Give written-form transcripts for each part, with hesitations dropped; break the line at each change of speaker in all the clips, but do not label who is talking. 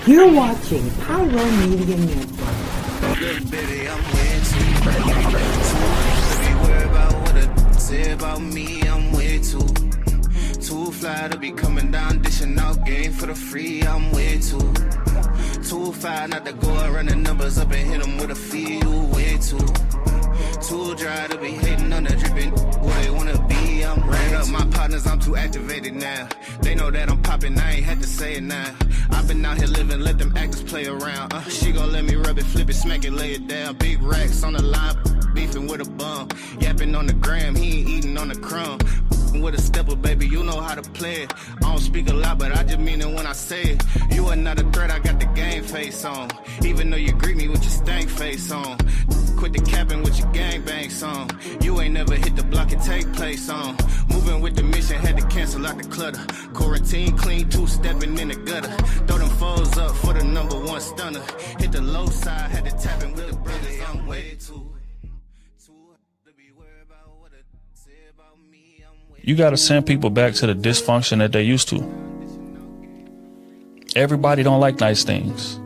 You're watching Pyro Media Network.
Baby, I'm way too be worried about what it say about me. I'm way too fly to be coming down, dishing out game for the free. I'm way too fly not to go and run the numbers up and hit them with a fee. You way too dry to be hating on the dripping who they wanna be. I'm ran up my partners, I'm too activated now. They know that I'm popping, I ain't had to say it now. I've been out here living, let them actors play around. She gon' let me rub it, flip it, smack it, lay it down. Big racks on the line, beefing with a bum. Yapping on the gram, he ain't eating on the crumb. With a stepper, baby, you know how to play it. I don't speak a lot, but I just mean it when I say it. You are not a threat, I got the game face on. Even though you greet me with your stank face on. Quit the capping with your gangbang song. You ain't never hit the block and take place on. Moving with the mission, had to cancel out the clutter. Quarantine clean, two-stepping in the gutter. Throw them foes up for the #1 stunner. Hit the low side, had to tap in with the brothers. I'm way too to be worried about what it say about me.
You got to send people back to the dysfunction that they used to. Everybody don't like nice things.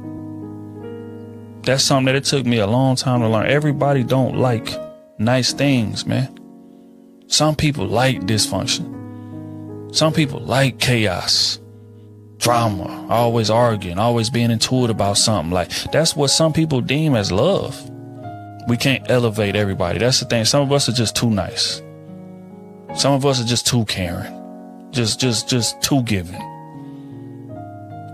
That's something that it took me a long time to learn. Everybody don't like nice things, man. Some people like dysfunction. Some people like chaos, drama, always arguing, always being into it about something. Like, that's what some people deem as love. We can't elevate everybody. That's the thing. Some of us are just too nice. Some of us are just too caring, just too giving.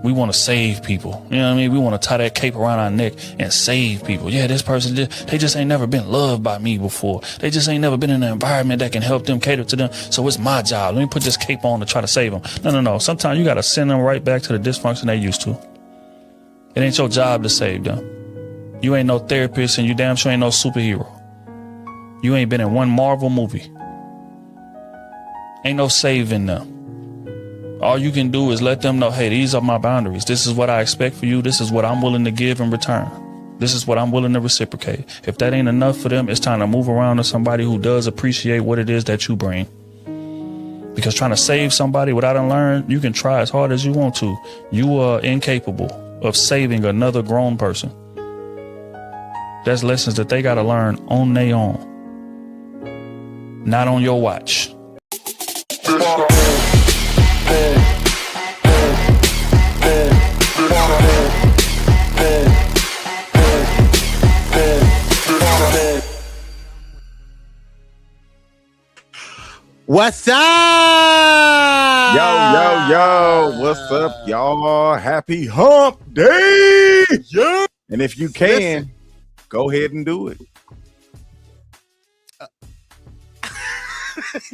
We want to save people. You know what I mean? We want to tie that cape around our neck and save people. Yeah, this person, they just ain't never been loved by me before. They just ain't never been in an environment that can help them, cater to them. So it's my job. Let me put this cape on to try to save them. No. Sometimes you got to send them right back to the dysfunction they used to. It ain't your job to save them. You ain't no therapist, and you damn sure ain't no superhero. You ain't been in one Marvel movie. Ain't no saving them. All you can do is let them know, hey, these are my boundaries. This is what I expect for you. This is what I'm willing to give in return. This is what I'm willing to reciprocate. If that ain't enough for them, it's time to move around to somebody who does appreciate what it is that you bring. Because trying to save somebody without a learn, you can try as hard as you want to. You are incapable of saving another grown person. That's lessons that they got to learn on their own. Not on your watch.
What's up?
Yo, what's up, y'all? Happy Hump Day! Yeah. And if you can, go ahead and do it.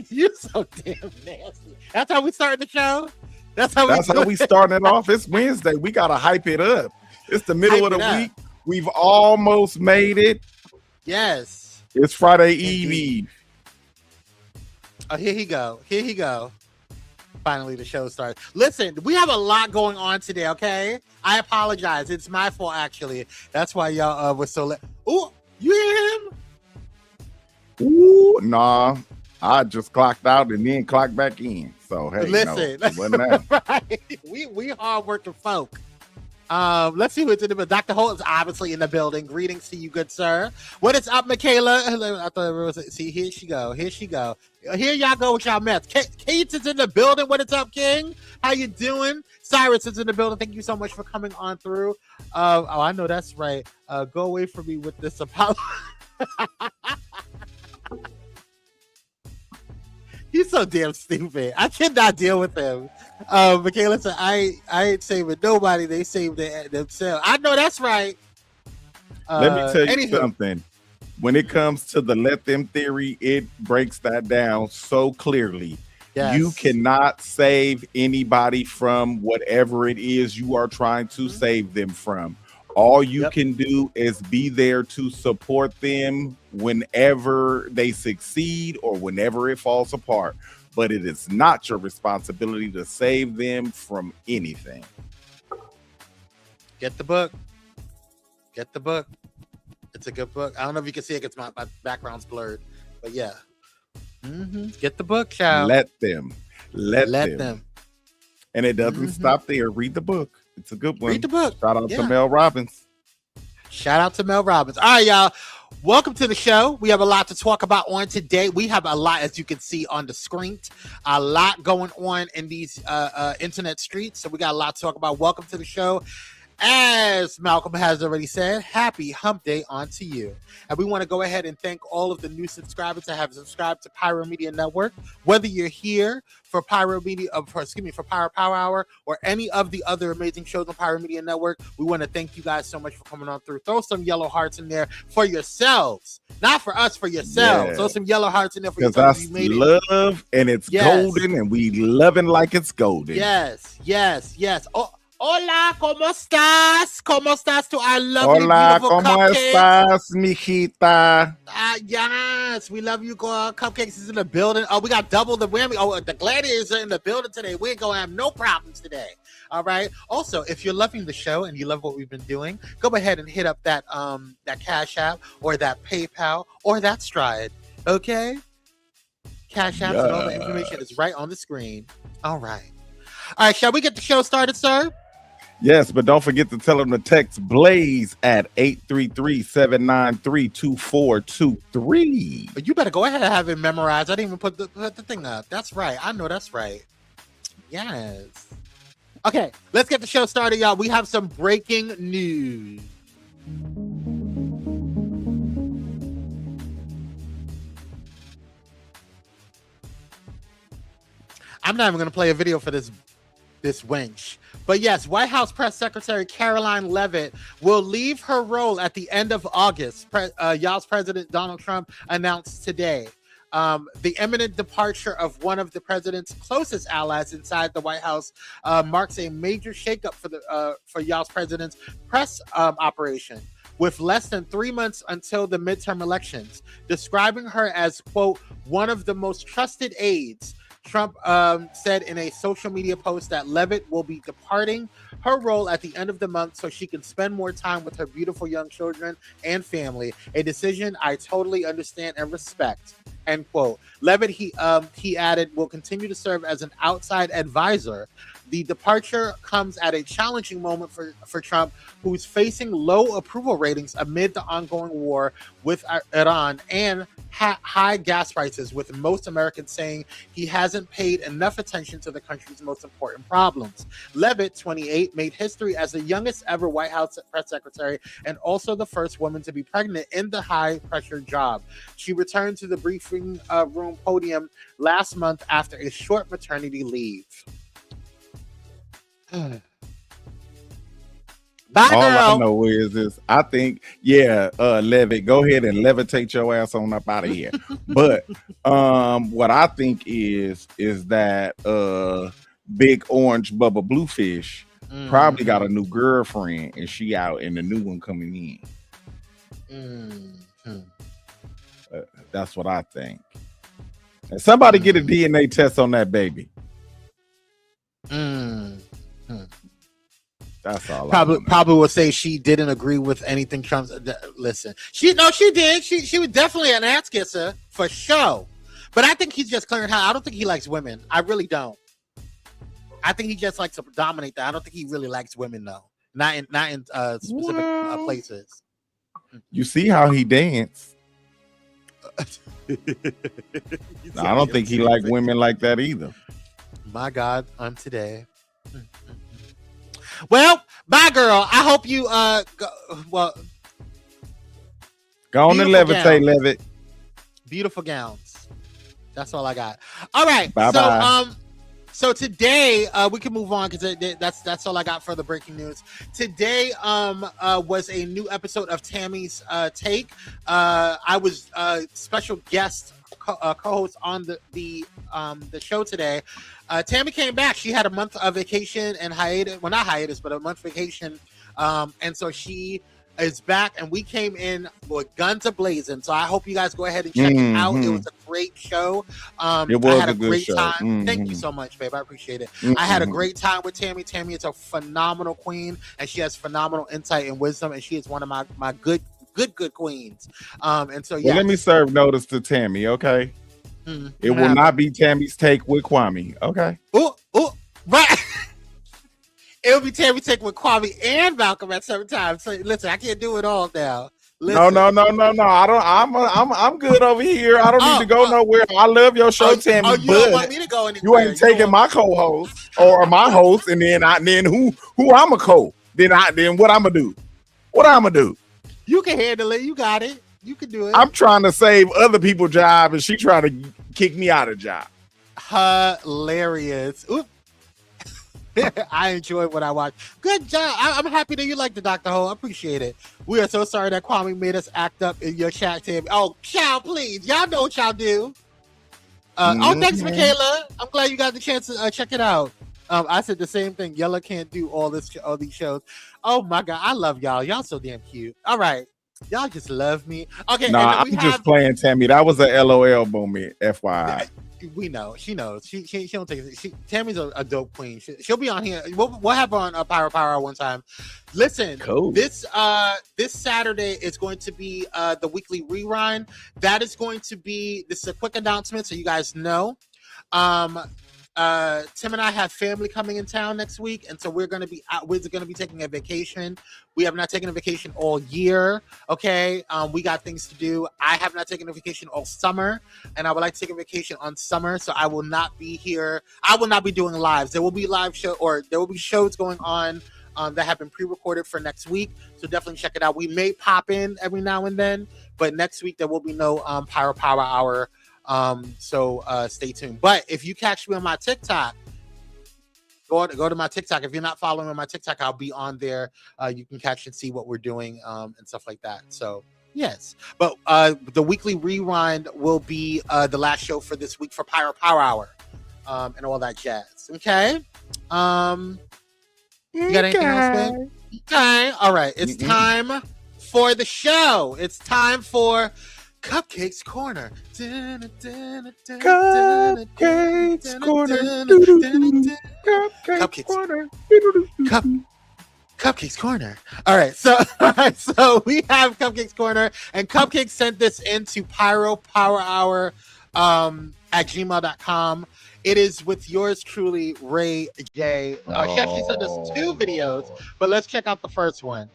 You're so damn nasty. That's how we starting the show? That's how we
starting it off. It's Wednesday. We got to hype it up. It's the middle of the week. We've almost made it.
Yes.
It's Friday Eve.
Oh, here he go. Finally, the show starts. Listen, we have a lot going on today, okay? I apologize. It's my fault, actually. That's why y'all were so late. Ooh, you hear him?
Ooh, nah. I just clocked out and then clocked back in. So, hey,
listen.
No, it wasn't that.
Right. We hard-working folk. Let's see who's in the building. Dr. Holt is obviously in the building. Greetings to you, good sir. What is up, Michaela? I thought it was. See, here she go. Here y'all go with y'all mess. Kate is in the building. What is up, King? How you doing? Cyrus is in the building. Thank you so much for coming on through. I know that's right. Go away from me with this apology. He's so damn stupid. I cannot deal with him. Michaela said, I ain't saving nobody. They save themselves. I know that's right.
Let me tell you something. When it comes to the let them theory, it breaks that down so clearly.
Yes.
You cannot save anybody from whatever it is you are trying to save them from. All you can do is be there to support them whenever they succeed or whenever it falls apart. But it is not your responsibility to save them from anything.
Get the book. It's a good book. I don't know if you can see it because my background's blurred. But yeah. Get the book, child.
Let them. Let them. And it doesn't stop there. Read the book. It's a good one.
Read the book.
Shout out to Mel Robbins.
Shout out to Mel Robbins. All right, y'all. Welcome to the show. We have a lot to talk about on today. We have a lot, as you can see on the screen, a lot going on in these internet streets. So we got a lot to talk about. Welcome to the show. As Malcolm has already said, happy Hump Day on to you. And we want to go ahead and thank all of the new subscribers that have subscribed to Pyro Media Network. Whether you're here for Pyro Power Hour or any of the other amazing shows on Pyro Media Network, we want to thank you guys so much for coming on through. Throw some yellow hearts in there for yourselves, not for us, for yourselves. Throw some yellow hearts in there for yourselves.
You made love, and it's golden, and we loving like it's golden.
Yes. Oh. Hola, ¿cómo estás? ¿Cómo estás to our lovely,
Hola,
beautiful
¿cómo
cupcakes?
estás, mijita?
Yes, we love you, girl. Cupcakes is in the building. Oh, we got double the whammy. Oh, the gladiators are in the building today. We ain't gonna have no problems today. All right. Also, if you're loving the show and you love what we've been doing, go ahead and hit up that Cash App or that PayPal or that Stride. Okay? Cash Apps and all the information is right on the screen. All right. All right, shall we get the show started, sir?
Yes, but don't forget to tell them to text Blaze at 833-793-2423.
But you better go ahead and have it memorized. I didn't even put the thing up. That's right. I know that's right. Yes. Okay, let's get the show started, y'all. We have some breaking news. I'm not even going to play a video for this wench. But yes, White House Press Secretary Caroline Leavitt will leave her role at the end of August. Y'all's President Donald Trump announced today. The imminent departure of one of the president's closest allies inside the White House marks a major shakeup for y'all's president's press operation. With less than 3 months until the midterm elections, describing her as, quote, one of the most trusted aides, Trump said in a social media post that Leavitt will be departing her role at the end of the month so she can spend more time with her beautiful young children and family, a decision I totally understand and respect, end quote. Leavitt, he added, will continue to serve as an outside advisor. The departure comes at a challenging moment for Trump, who's facing low approval ratings amid the ongoing war with Iran and high gas prices, with most Americans saying he hasn't paid enough attention to the country's most important problems. Leavitt, 28, made history as the youngest ever White House press secretary and also the first woman to be pregnant in the high-pressure job. She returned to the briefing room podium last month after a short maternity leave. Bye,
All
girl.
I know is this. I think, Levitt, go ahead and levitate your ass on up out of here. But what I think is that Big Orange Bubba Bluefish probably got a new girlfriend and she out and the new one coming in. That's what I think. And somebody get a DNA test on that baby. That's all.
Probably will say she didn't agree with anything Trump. Listen, she did. She was definitely an ass kisser for sure. But I think he's just clearing house. I don't think he likes women. I really don't. I think he just likes to dominate that. I don't think he really likes women though. Not in specific places.
You see how he danced. I don't think he liked women like that either.
My God, on today. Well, bye, girl. I hope you go
on and levitate, Levitt.
Beautiful gowns. That's all I got. All right.
Bye.
So today we can move on because that's all I got for the breaking news. Today was a new episode of Tammy's Take. I was special guest co-host on the show today. Tammy came back. She had a month of vacation and hiatus. Well, not hiatus, but a month vacation. And so she is back, and we came in with guns a-blazing. So I hope you guys go ahead and check it out. It was a great show.
It was
I had a
good
great
show.
time. Thank you so much, babe. I appreciate it. I had a great time with Tammy. Tammy is a phenomenal queen, and she has phenomenal insight and wisdom, and she is one of my good queens. And so, yeah.
Well, let me serve notice to Tammy, okay? It will not be Tammy's take with Kwame. Okay.
Oh, right. It'll be Tammy's take with Kwame and Malcolm at certain times. So listen, I can't do it all now. Listen.
No. I'm good over here. I don't need to go nowhere. I love your show, Tammy.
You don't want me to go anywhere.
You ain't taking my co-host or my host, and then who I'm a co. Then what I'm gonna do? What I'm gonna do?
You can handle it. You got it. You can do it.
I'm trying to save other people's job, and she trying to kick me out of job.
Hilarious. Oop. I enjoyed what I watched. Good job. I'm happy that you like the Dr. Ho. I appreciate it. We are so sorry that Kwame made us act up in your chat, Tim. Oh, child, please. Y'all know what y'all do. Oh, thanks, Michaela. I'm glad you got the chance to check it out. I said the same thing. Yella can't do all these shows. Oh my God, I love y'all. Y'all so damn cute. All right, y'all just love me. Okay,
nah, I'm just playing, Tammy. That was a LOL moment, FYI.
We know. She knows. She don't take it. Tammy's a dope queen. She'll be on here. We'll have her on Pyro Power Hour one time. Listen, cool. This Saturday is going to be the weekly rewind. That is going to be. This is a quick announcement, so you guys know. Tim and I have family coming in town next week, and so we're going to be taking a vacation. We have not taken a vacation all year. Okay, we got things to do. I have not taken a vacation all summer, and I would like to take a vacation on summer. So I will not be here. I will not be doing lives. There will be there will be shows going on that have been pre-recorded for next week. So definitely check it out. We may pop in every now and then, but next week there will be no Pyro Power Hour. So stay tuned. But if you catch me on my TikTok, go to my TikTok. If you're not following on my TikTok, I'll be on there. You can catch and see what we're doing and stuff like that. So yes, but the weekly rewind will be the last show for this week for Pyro Power Hour and all that jazz. Okay. You got anything else, man? Okay. All right. It's time for the show. It's time for Cupcakes Corner. Cupcakes Corner. Cupcakes Corner. Cupcakes Corner. All right, so we have Cupcakes Corner, and Cupcakes sent this into Pyro Power Hour at gmail.com. It is with yours truly, Ray J. She actually sent us 2 videos, but let's check out the first one.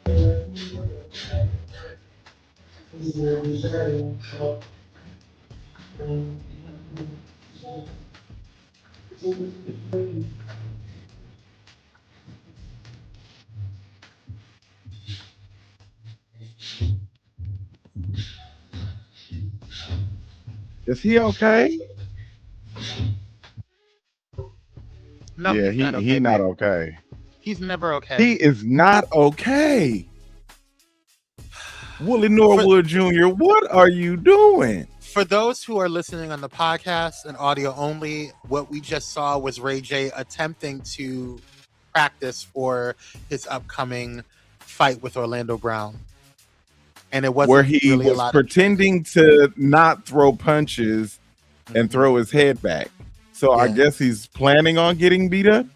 Is he okay?
No,
yeah, he's not okay.
He's never okay.
He is not okay. Willie Norwood Jr., what are you doing?
For those who are listening on the podcast and audio only, what we just saw was Ray J attempting to practice for his upcoming fight with Orlando Brown. And it wasn't
where he
really
was pretending to not throw punches and throw his head back. So I guess he's planning on getting beat up?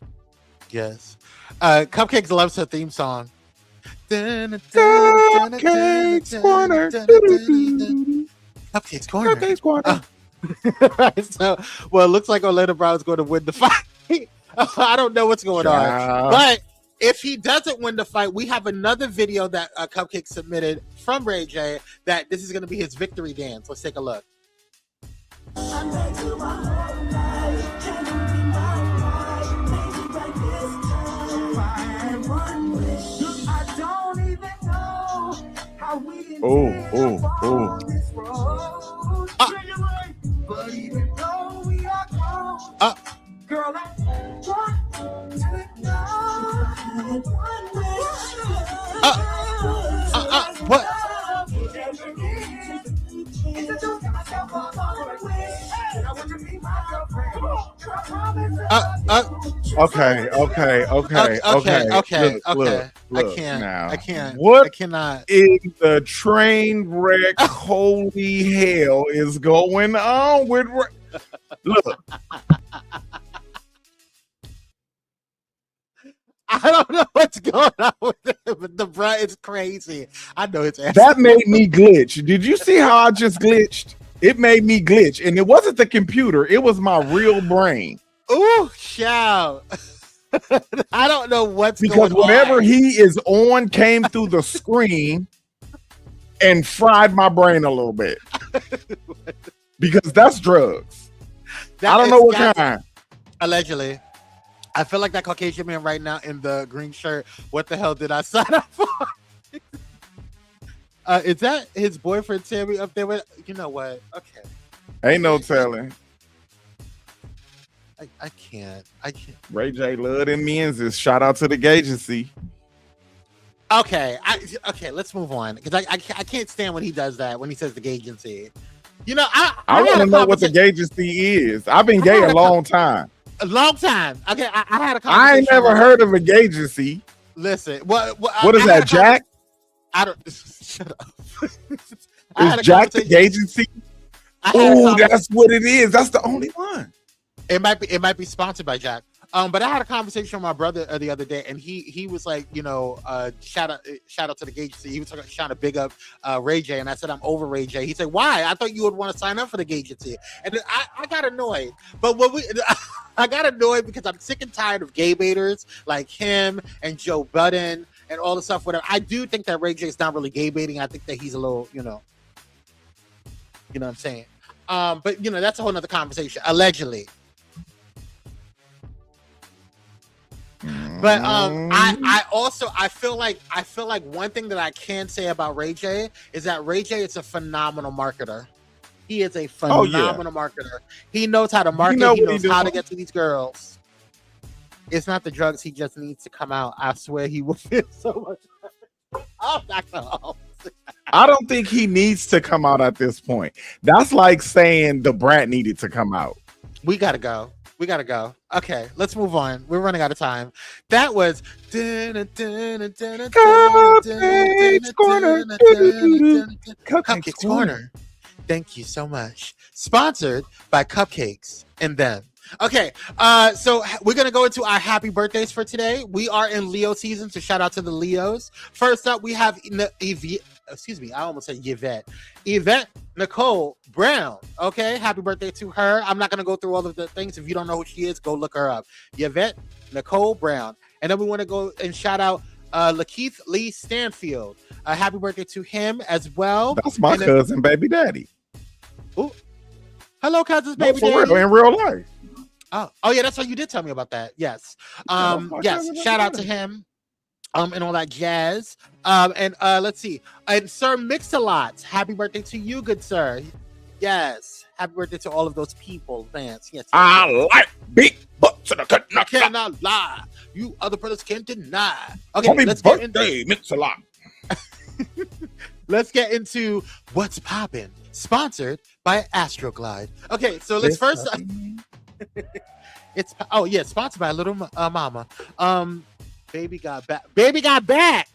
Yes. Cupcakes loves her theme song.
Cupcakes Corner.
Cupcakes Corner.
Cupcakes Corner.
Right, so, well, it looks like Orlando Brown's going to win the fight. I don't know what's going on. But if he doesn't win the fight, we have another video that Cupcake submitted from Ray J that this is going to be his victory dance. Let's take a look.
Girl, I want to
what?
Okay.
Look, I can't.
What
I cannot.
in the train wreck holy hell is going on with look?
I don't know what's going on with it, but the bruh is crazy. I know it's
that made me glitch. Did you see how I just glitched? It made me glitch, and it wasn't the computer; it was my real brain.
Ooh, shout! I don't know what's
Because
going
whatever
on.
he is on came through the screen and fried my brain a little bit. Because that's drugs. I don't know what kind.
Allegedly. I feel like that Caucasian man right now in the green shirt. What the hell did I sign up for? Is that his boyfriend Tammy up there with? You know what? Okay.
Ain't no telling.
I can't.
Ray J love them men's. Shout out to the agency.
Okay. Okay. Let's move on because I can't stand when he does that when he says the agency. You know,
I want to know what the agency is. I've been gay a long time.
A long time. Okay, I had a conversation.
I ain't never heard of a agency.
Listen,
what is that, Jack?
I don't. Shut up.
Is Jack the agency? Oh, that's what it is. That's the only one.
It might be sponsored by Jack. But I had a conversation with my brother the other day, and he was like, you know, shout out to the agency. He was trying to big up Ray J, and I said I'm over Ray J. He said, why? I thought you would want to sign up for the agency, and then I got annoyed. But I got annoyed because I'm sick and tired of gay baiters like him and Joe Budden and all the stuff. Whatever. I do think that Ray J is not really gay baiting. I think that he's a little, you know what I'm saying. But you know that's a whole nother conversation. Allegedly. But I feel like one thing that I can say about Ray J is that Ray J is a phenomenal marketer. He is a phenomenal marketer. He knows how to market. He knows how to get to these girls. It's not the drugs. He just needs to come out. I swear he will feel so much. Oh, Dr. Holmes.
I don't think he needs to come out at this point. That's like saying the brat needed to come out.
We gotta go. Okay, let's move on. We're running out of time. That was Cupcakes Corner. Thank you so much. Sponsored by Cupcakes and Them. Okay, so we're gonna go into our happy birthdays for today. We are in Leo season, so shout out to the Leos. First up, we have I almost said Yvette Nicole Brown. Okay, happy birthday to her. I'm not gonna go through all of the things. If you don't know who she is, go look her up. Yvette Nicole Brown. And then we want to go and shout out Lakeith Lee Stanfield. Happy birthday to him as well.
That's my cousin, baby daddy.
Ooh. Hello, cousins, baby daddy.
Real, in real life.
Oh yeah, that's what you did tell me about that. Yes. Yes, shout out to him. And all that jazz. And let's see. And Sir Mix-a-Lot, happy birthday to you, good sir. Yes. Happy birthday to all of those people, fans. Yes.
I like big butts and
I cannot lie. You other brothers can't deny. Okay,
let's get into Mix-a-Lot.
Let's get into what's poppin'. Sponsored by Astroglide. Okay, so let's first. It's sponsored by Little Mama. Baby got back.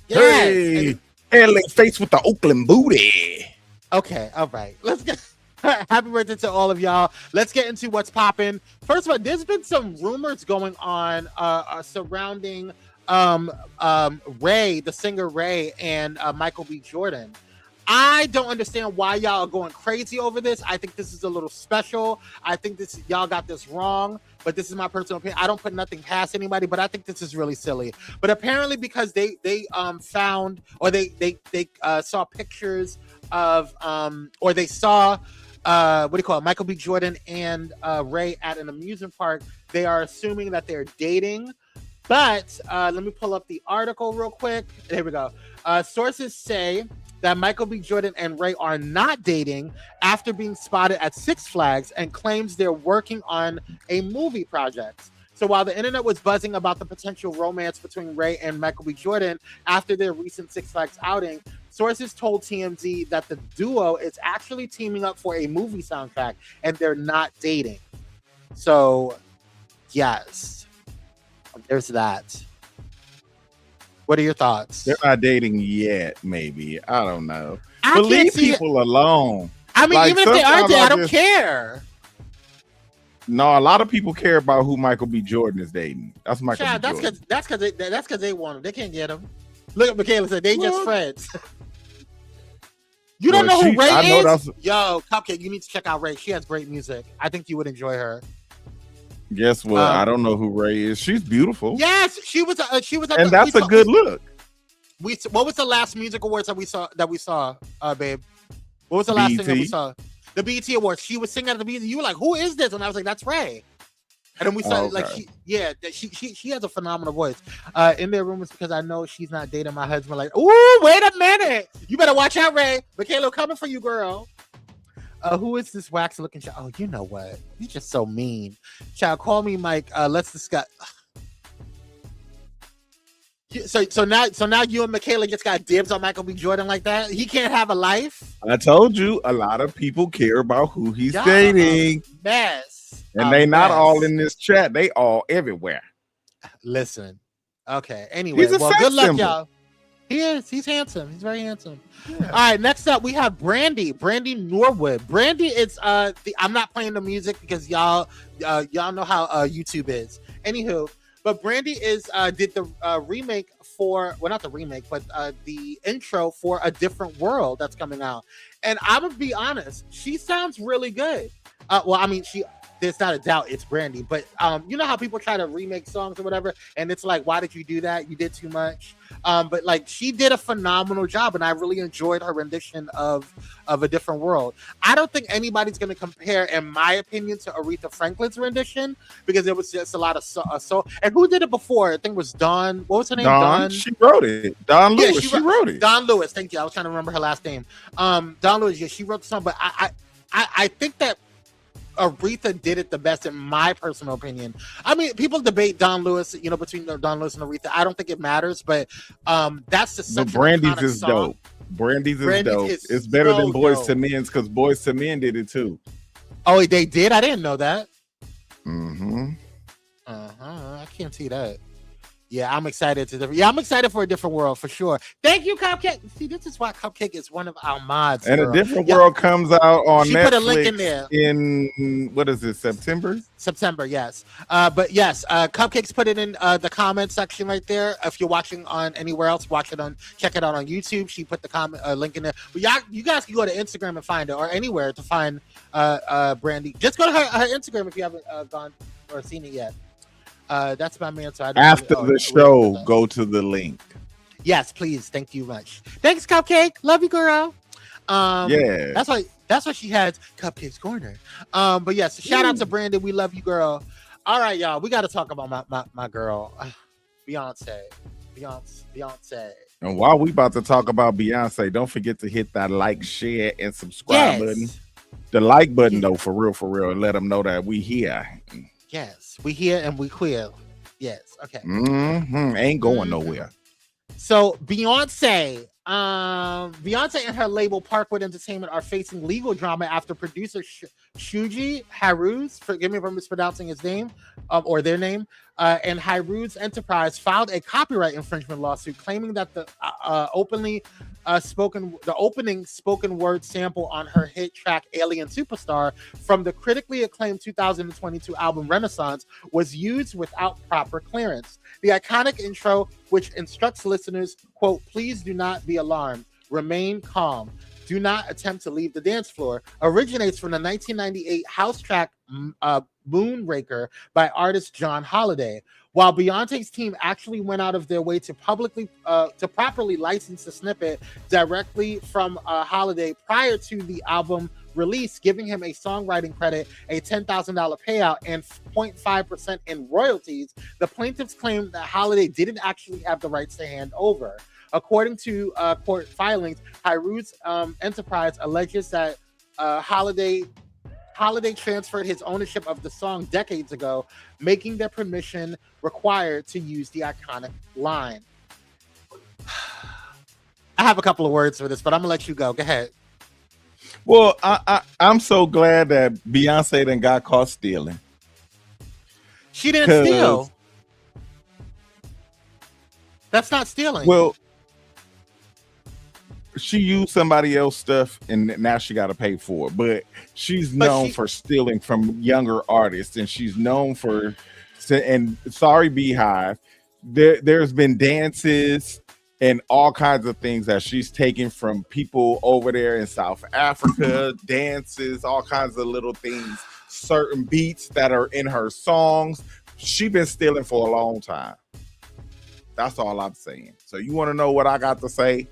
Yes.
Hey, LA face with the Oakland booty.
Okay, all right. Let's get happy birthday to all of y'all. Let's get into what's popping. First of all, there's been some rumors going on surrounding Ray, the singer Ray, and Michael B. Jordan. I don't understand why y'all are going crazy over this. I think this is a little special. I think y'all got this wrong, but this is my personal opinion. I don't put nothing past anybody, but I think this is really silly. But apparently, because they found, or they saw pictures of or they saw Michael B. Jordan and Ray at an amusement park, they are assuming that they're dating. But let me pull up the article real quick. Here we go. Sources say that Michael B. Jordan and Ray are not dating after being spotted at Six Flags, and claims they're working on a movie project. So while the internet was buzzing about the potential romance between Ray and Michael B. Jordan after their recent Six Flags outing, sources told TMZ that the duo is actually teaming up for a movie soundtrack and they're not dating. So, yes, there's that. What are your thoughts?
They're not dating yet, maybe. I don't know. But leave people alone.
I mean, even if they are dating, I don't care.
No, a lot of people care about who Michael B. Jordan is dating. That's Michael B. Jordan.
That's because they want him. They can't get him. Look at Michaela said they just friends. You don't know who Ray
I know
is?
that's.
Yo, Cupcake, you need to check out Ray. She has great music. I think you would enjoy her.
Guess what? I don't know who Ray is. She's beautiful.
Yes, she was. She was.
And that's a good look.
What was the last music awards that we saw? Babe. What was the last thing that we saw? The BET Awards. She was singing at the BET. You were like, "Who is this?" And I was like, "That's Ray." And then we saw she has a phenomenal voice. In their rumors, because I know she's not dating my husband. Like, ooh, wait a minute, you better watch out, Ray. Michaela coming for you, girl. Who is this wax looking child? Oh, you know what? You're just so mean. Child, call me Mike. Let's discuss. So now you and Michaela just got dibs on Michael B. Jordan like that. He can't have a life.
I told you, a lot of people care about who he's dating.
Mess.
And they not all in this chat. They all everywhere.
Listen. Okay. Anyway, well, good luck, y'all. He is. He's handsome. He's very handsome. Yeah. All right. Next up, we have Brandy Norwood. Brandy is I'm not playing the music because y'all know how YouTube is. Anywho. But Brandy did the remake for, well, not the remake, but the intro for A Different World that's coming out. And I'm going to be honest, she sounds really good. Well, I mean, there's not a doubt it's Brandy, but you know how people try to remake songs or whatever, and it's like, why did you do that? You did too much. But like, she did a phenomenal job, and I really enjoyed her rendition of A Different World. I don't think anybody's going to compare, in my opinion, to Aretha Franklin's rendition, because it was just a lot of so. And who did it before? I think it was Dawn. What was her name? Dawn.
She wrote it. Dawn Lewis. She wrote it.
Dawn Lewis. Thank you. I was trying to remember her last name. Dawn Lewis. Yeah, she wrote the song. But I think that Aretha did it the best, in my personal opinion. I mean, people debate Dawn Lewis, between Dawn Lewis and Aretha. I don't think it matters, but that's the
Brandy's is song. Dope. Brandy's is dope. It's better than Boys to Men's, because Boys to Men did it too.
Oh, they did? I didn't know that.
Mm-hmm.
I can't see that. Yeah, I'm excited I'm excited for A Different World for sure. Thank you, Cupcake. See, this is why Cupcake is one of our mods.
And girl. A Different World comes out on Netflix. Put a link in there. In what is it, September?
September, yes. But yes, Cupcake's put it in the comment section right there. If you're watching on anywhere else, check it out on YouTube. She put the comment link in there. But you guys can go to Instagram and find it, or anywhere to find Brandy. Just go to her Instagram if you haven't gone or seen it yet. That's my man. So
after the show, go to the link.
Yes, please. Thank you much. Thanks, Cupcake. Love you, girl.
Yeah.
That's why she has Cupcake's Corner. But yes, shout out to Brandon. We love you, girl. All right, y'all. We got to talk about my girl, Beyonce.
And while we about to talk about Beyonce, don't forget to hit that like, share, and subscribe button. The like button, though, for real, and let them know that we here.
Yes, we here and we queer. Yes, okay.
Ain't going nowhere.
So Beyonce and her label Parkwood Entertainment are facing legal drama after producer Shuji Haruz, forgive me if I'm mispronouncing his name, or their name, and Haruz Enterprise filed a copyright infringement lawsuit claiming that the opening spoken word sample on her hit track Alien Superstar from the critically acclaimed 2022 album Renaissance was used without proper clearance. The iconic intro, which instructs listeners, quote, "Please do not be alarmed, remain calm, do not attempt to leave the dance floor," originates from the 1998 house track Moonraker by artist John Holiday. While Beyonce's team actually went out of their way to properly license the snippet directly from Holiday prior to the album release, giving him a songwriting credit, a $10,000 payout, and 0.5% in royalties, the plaintiffs claim that Holiday didn't actually have the rights to hand over. According to court filings, Haruz Enterprise alleges that Holiday transferred his ownership of the song decades ago, making their permission required to use the iconic line. I have a couple of words for this, but I'm gonna let you go. Go ahead.
Well, I'm so glad that Beyonce done got caught stealing.
She didn't steal. That's not stealing.
Well, she used somebody else's stuff and now she got to pay for it. But she's known for stealing from younger artists, and she's known for, and sorry, Beehive, there's been dances and all kinds of things that she's taken from people over there in South Africa, dances, all kinds of little things, certain beats that are in her songs. She's been stealing for a long time. That's all I'm saying. So you want to know what I got to say?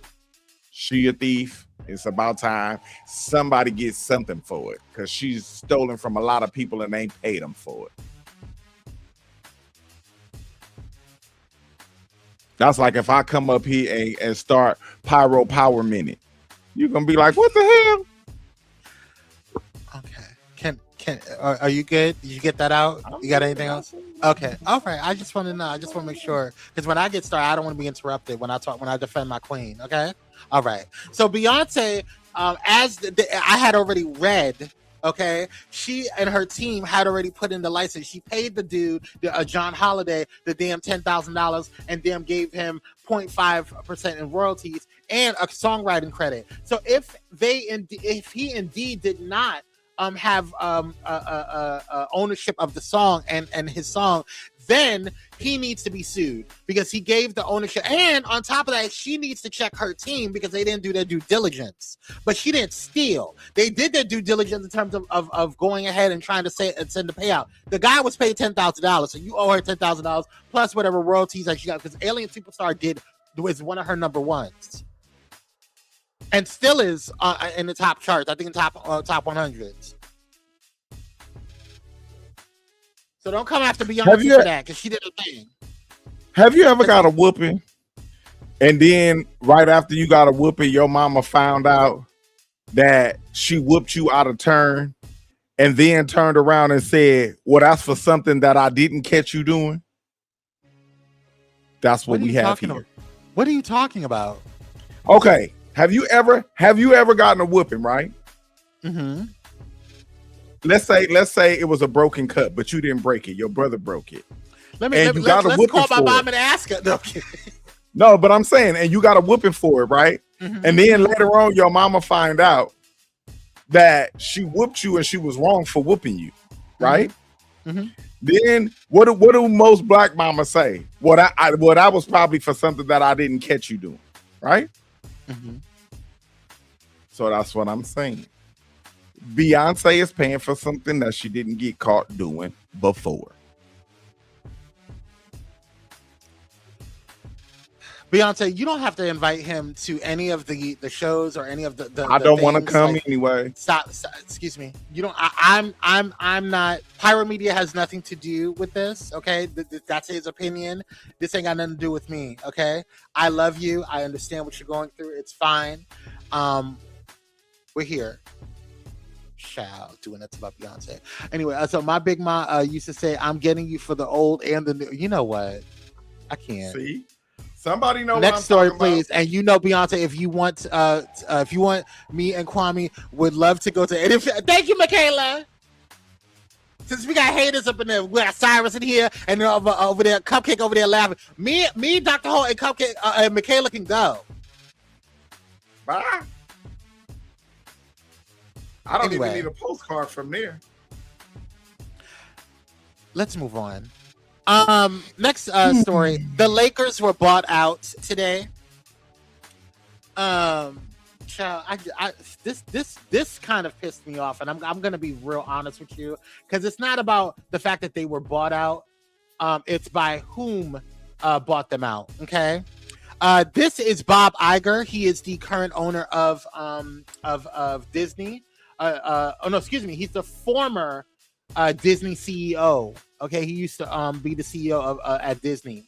She a thief. It's about time somebody gets something for it, because she's stolen from a lot of people and ain't paid them for it. That's like if I come up here and start Pyro Power Minute. You're going to be like, what the hell?
Okay. Are you good? Did you get that out? You got anything else? Okay. All right. I just want to know. I just want to make sure, because when I get started, I don't want to be interrupted when I defend my queen. Okay. All right. So Beyonce, I had already read. Okay, she and her team had already put in the license. She paid the dude, John Holiday, the damn $10,000, and damn gave him 0.5% in royalties and a songwriting credit. So if he indeed did not have ownership of the song and his song, then he needs to be sued because he gave the ownership. And on top of that, she needs to check her team because they didn't do their due diligence. But she didn't steal. They did their due diligence in terms of going ahead and trying to send the payout. The guy was paid $10,000, so you owe her $10,000 plus whatever royalties that she got, because Alien Superstar was one of her number ones, and still is in the top charts. I think in top 100s. So don't come after Beyonce for that, because she did a thing.
Have you ever got a whooping, and then right after you got a whooping, your mama found out that she whooped you out of turn, and then turned around and said, well, that's for something that I didn't catch you doing? That's what we have here.
What are you talking about?
Okay. Have you ever gotten a whooping, right?
Mm-hmm.
Let's say it was a broken cup, but you didn't break it. Your brother broke it.
Let's call my mom and ask her.
No, but I'm saying, and you got a whooping for it, right?
Mm-hmm.
And then later on, your mama find out that she whooped you and she was wrong for whooping you, right?
Mm-hmm.
Then what do most black mamas say? What I was probably for something that I didn't catch you doing, right?
Mm-hmm.
So that's what I'm saying. Beyonce is paying for something that she didn't get caught doing before.
Beyonce, you don't have to invite him to any of the shows or any of the
I don't want to come anyway.
Stop. Excuse me. You don't. I'm not. Pyro Media has nothing to do with this. Okay, that's his opinion. This ain't got nothing to do with me. Okay, I love you. I understand what you're going through. It's fine. We're here. Child, doing that about Beyonce. Anyway, so my big ma used to say, "I'm getting you for the old and the new." You know what? I can't.
See, somebody know.
Next story, please. And you know, Beyonce, if you want me and Kwame would love to go to. Thank you, Michaela. Since we got haters up in there, we got Cyrus in here and over there, Cupcake over there laughing. Me, Dr. Holt, and Cupcake and Michaela can go.
Bye. I don't even need a postcard from there.
Let's move on. Next story. The Lakers were bought out today. Child, this kind of pissed me off, and I'm gonna be real honest with you, because it's not about the fact that they were bought out. It's by whom bought them out. Okay. This is Bob Iger. He is the current owner of Disney. He's the former Disney CEO. Okay, he used to be the CEO of at Disney.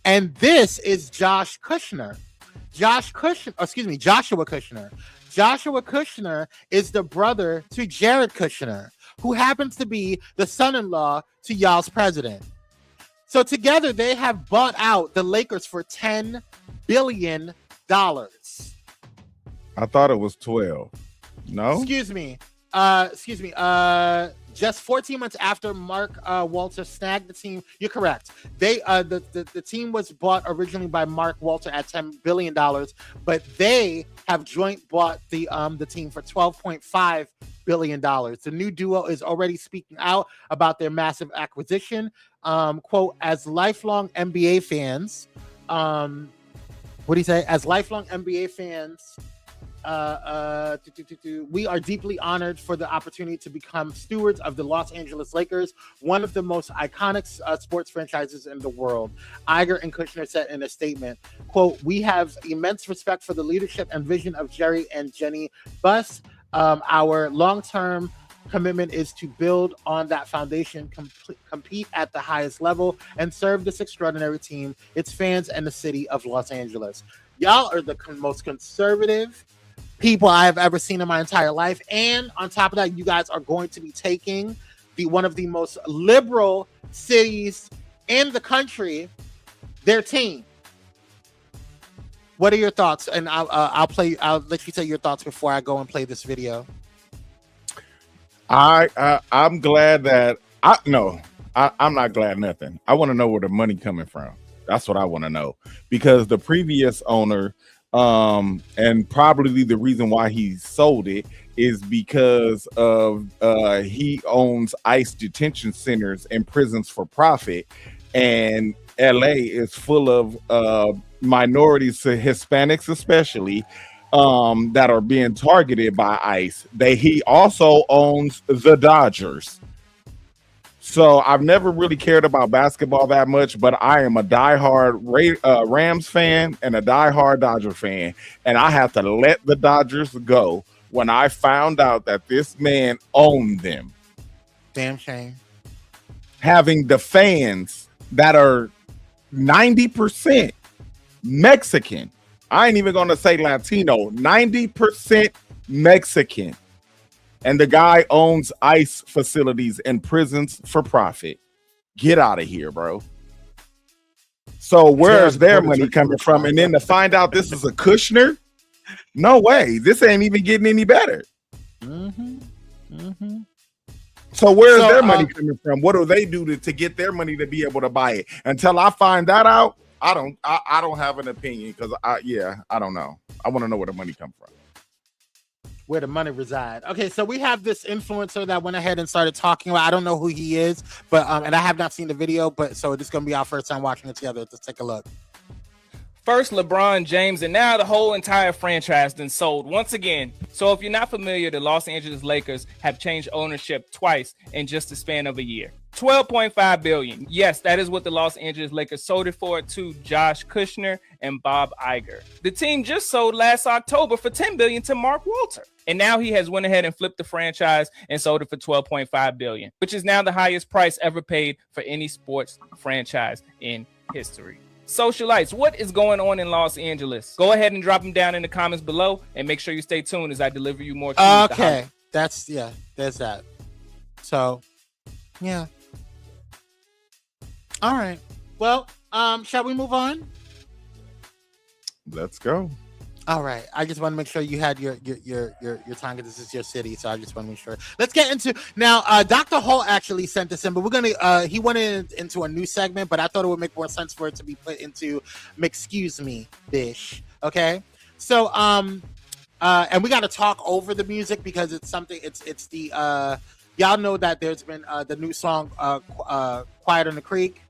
And this is Joshua Kushner. Joshua Kushner is the brother to Jared Kushner, who happens to be the son-in-law to y'all's president. So together they have bought out the Lakers for $10 billion.
I thought it was 12. No?
Excuse me. Just 14 months after Mark Walter snagged the team. You're correct. They the team was bought originally by Mark Walter at $10 billion, but they have joint bought the team for $12.5 billion. The new duo is already speaking out about their massive acquisition. Quote, as lifelong NBA fans, What do you say? As lifelong NBA fans, we are deeply honored for the opportunity to become stewards of the Los Angeles Lakers, one of the most iconic sports franchises in the world. Iger and Kushner said in a statement, quote, "We have immense respect for the leadership and vision of Jerry and Jenny Buss. Our long-term commitment is to build on that foundation, compete at the highest level, and serve this extraordinary team, its fans, and the city of Los Angeles." Y'all are the most conservative people I have ever seen in my entire life. And on top of that, you guys are going to be taking one of the most liberal cities in the country, their team. What are your thoughts? And I'll let you tell your thoughts before I go and play this video.
I'm glad that I'm not glad nothing. I want to know where the money coming from. That's what I want to know, because the previous owner, and probably the reason why he sold it is because of he owns ICE detention centers and prisons for profit, and LA is full of minorities, Hispanics especially, that are being targeted by ICE. He also owns the Dodgers. So I've never really cared about basketball that much, but I am a diehard Rams fan and a diehard Dodger fan, and I have to let the Dodgers go when I found out that this man owned them.
Damn shame.
Having the fans that are 90% Mexican. I ain't even going to say Latino, 90% Mexican. And the guy owns ICE facilities and prisons for profit. Get out of here, bro. So where's their money coming from? And then to find out this is a Kushner? No way. This ain't even getting any better. So where's their money coming from? What do they do to get their money to be able to buy it? Until I find that out, I don't have an opinion, because I don't know. I want to know where the money comes from.
Where the money reside. Okay, so we have this influencer that went ahead and started talking about. I don't know who he is, but and I have not seen the video, but so this is gonna be our first time watching it together. Let's take a look.
First LeBron James, and now the whole entire franchise been sold once again. So if you're not familiar, the Los Angeles Lakers have changed ownership twice in just the span of a year. $12.5 billion. Yes, that is what the Los Angeles Lakers sold it for to Josh Kushner and Bob Iger. The team just sold last October for $10 billion to Mark Walter. And now he has went ahead and flipped the franchise and sold it for $12.5 billion, which is now the highest price ever paid for any sports franchise in history. Socialites, what is going on in Los Angeles? Go ahead and drop them down in the comments below, and make sure you stay tuned as I deliver you more.
Okay, there's that. So, yeah. All right. Well, shall we move on?
Let's go.
All right. I just want to make sure you had your time, because this is your city. So I just want to make sure. Let's get into now. Dr. Holt actually sent this in, but we're gonna. He went into a new segment, but I thought it would make more sense for it to be put into "Excuse Me, Bish." Okay. So and we got to talk over the music, because it's something. It's the y'all know that there's been the new song "Quiet on the Creek,"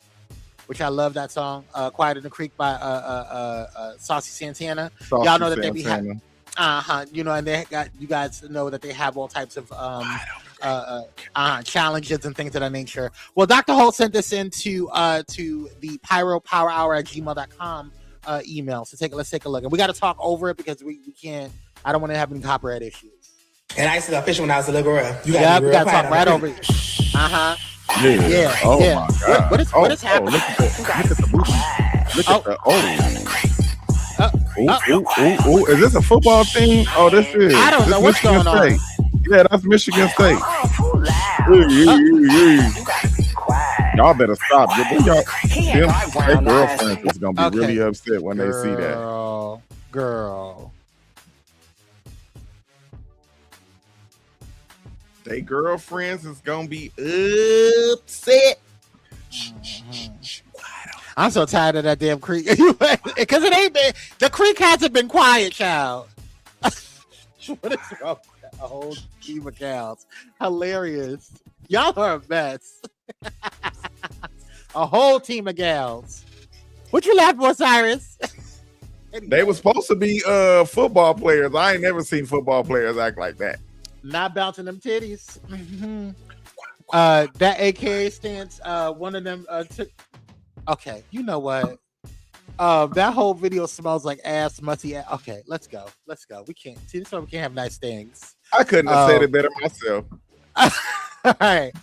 which I love that song, "Quiet in the Creek" by Saucy Santana. Y'all know that they be having, and they got, you guys know that they have all types of challenges and things of that nature. Well, Dr. Holt sent this into to the Pyro Power Hour at gmail.com email. So let's take a look, and we got to talk over it, because we can't. I don't want to have any copyright issues.
And I used to go fishing when I was a little girl.
We got to talk right over it. Yeah.
Oh my God.
What is happening?
Look at the booty. Look at the Is this a football team? Oh, this is.
I don't know what's going on.
Yeah, that's Michigan State. Y'all better stop. Their girlfriends is gonna be really upset when they see that.
Girl.
They girlfriends is gonna be upset.
I'm so tired of that damn creek, because it ain't been. The creek hasn't been quiet, child. What is wrong with that? A whole team of gals? Hilarious. Y'all are a mess. A whole team of gals. What you laughing for, Cyrus?
They were supposed to be football players. I ain't never seen football players act like that.
Not bouncing them titties. Mm-hmm. That AKA stance, one of them took. Okay, you know what? That whole video smells like ass, musty ass. Okay, let's go. We can't see this one. We can't have nice things.
I couldn't have said it better myself.
All right.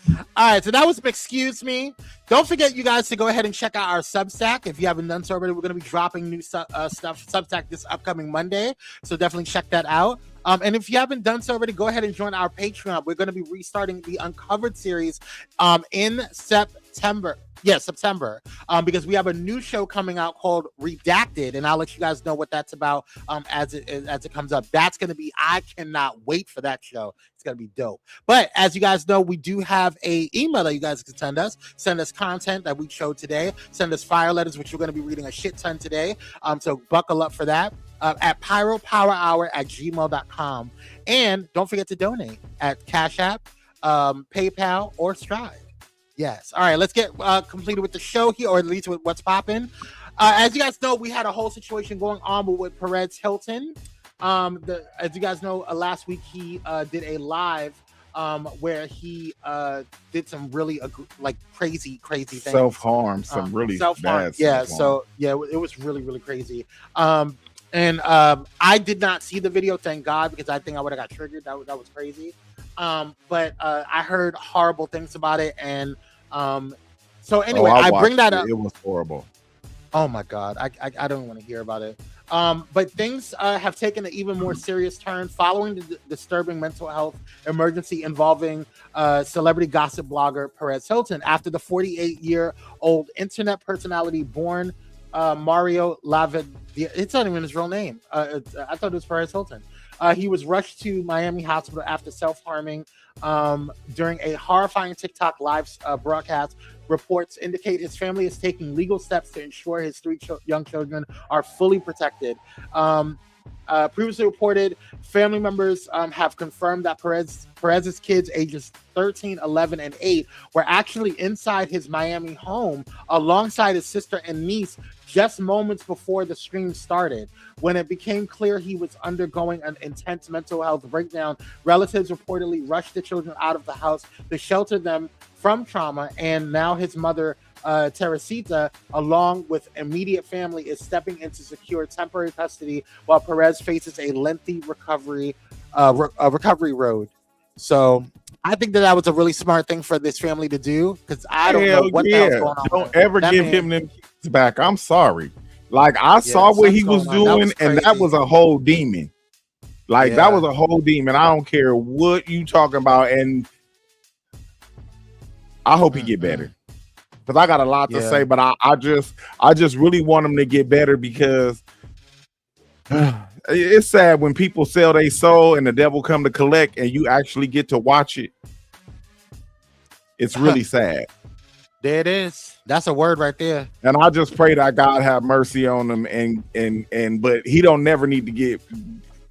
So that was Excuse Me. Don't forget, you guys, to go ahead and check out our Substack. If you haven't done so already, we're going to be dropping new stuff Substack this upcoming Monday. So definitely check that out. And if you haven't done so already, go ahead and join our Patreon. We're going to be restarting the Uncovered series in September. Yeah, September. Because we have a new show coming out called Redacted, and I'll let you guys know what that's about as it comes up. That's going to be, I cannot wait for that show. It's going to be dope. But as you guys know, we do have a email that you guys can send us. Send us content that we showed today. Send us fire letters, which we're going to be reading a shit ton today. So buckle up for that. At pyropowerhour@gmail.com. And don't forget to donate at Cash App, PayPal, or Stride. Yes. All right, let's get completed with the show here, or at least with what's popping. As you guys know, we had a whole situation going on with Perez Hilton. As you guys know, last week he did a live where he did some really crazy things.
Self-harm, some really
self-harm.
bad
Yeah,
self-harm.
so yeah, it was really crazy. And I did not see the video, thank God, because I think I would have got triggered. That was crazy. But I heard horrible things about it, and so anyway, I bring that up.
It was horrible.
Oh my God, I don't want to hear about it. But things have taken an even more serious turn following the disturbing mental health emergency involving celebrity gossip blogger Perez Hilton after the 48-year-old internet personality born Mario Lavid. It's not even his real name. I thought it was Perez Hilton. He was rushed to Miami hospital after self-harming during a horrifying TikTok live broadcast. Reports indicate his family is taking legal steps to ensure his three young children are fully protected. Previously reported, family members have confirmed that Perez's kids, ages 13, 11, and 8, were actually inside his Miami home alongside his sister and niece just moments before the stream started. When it became clear he was undergoing an intense mental health breakdown, relatives reportedly rushed the children out of the house to shelter them from trauma, and now his mother, Teresita, along with immediate family, is stepping in to secure temporary custody while Perez faces a lengthy recovery road. So I think that was a really smart thing for this family to do, because I don't know what the hell's going on.
Don't ever give him them kids back. I'm sorry. Like, I saw what he was doing, and that was a whole demon. Like, that was a whole demon. I don't care what you talking about, and I hope he get better, because I got a lot to say, but I just really want him to get better, because it's sad when people sell their soul and the devil come to collect, and you actually get to watch it. It's really sad.
There it is. That's a word right there.
And I just pray that God have mercy on him, and but he don't never need to get.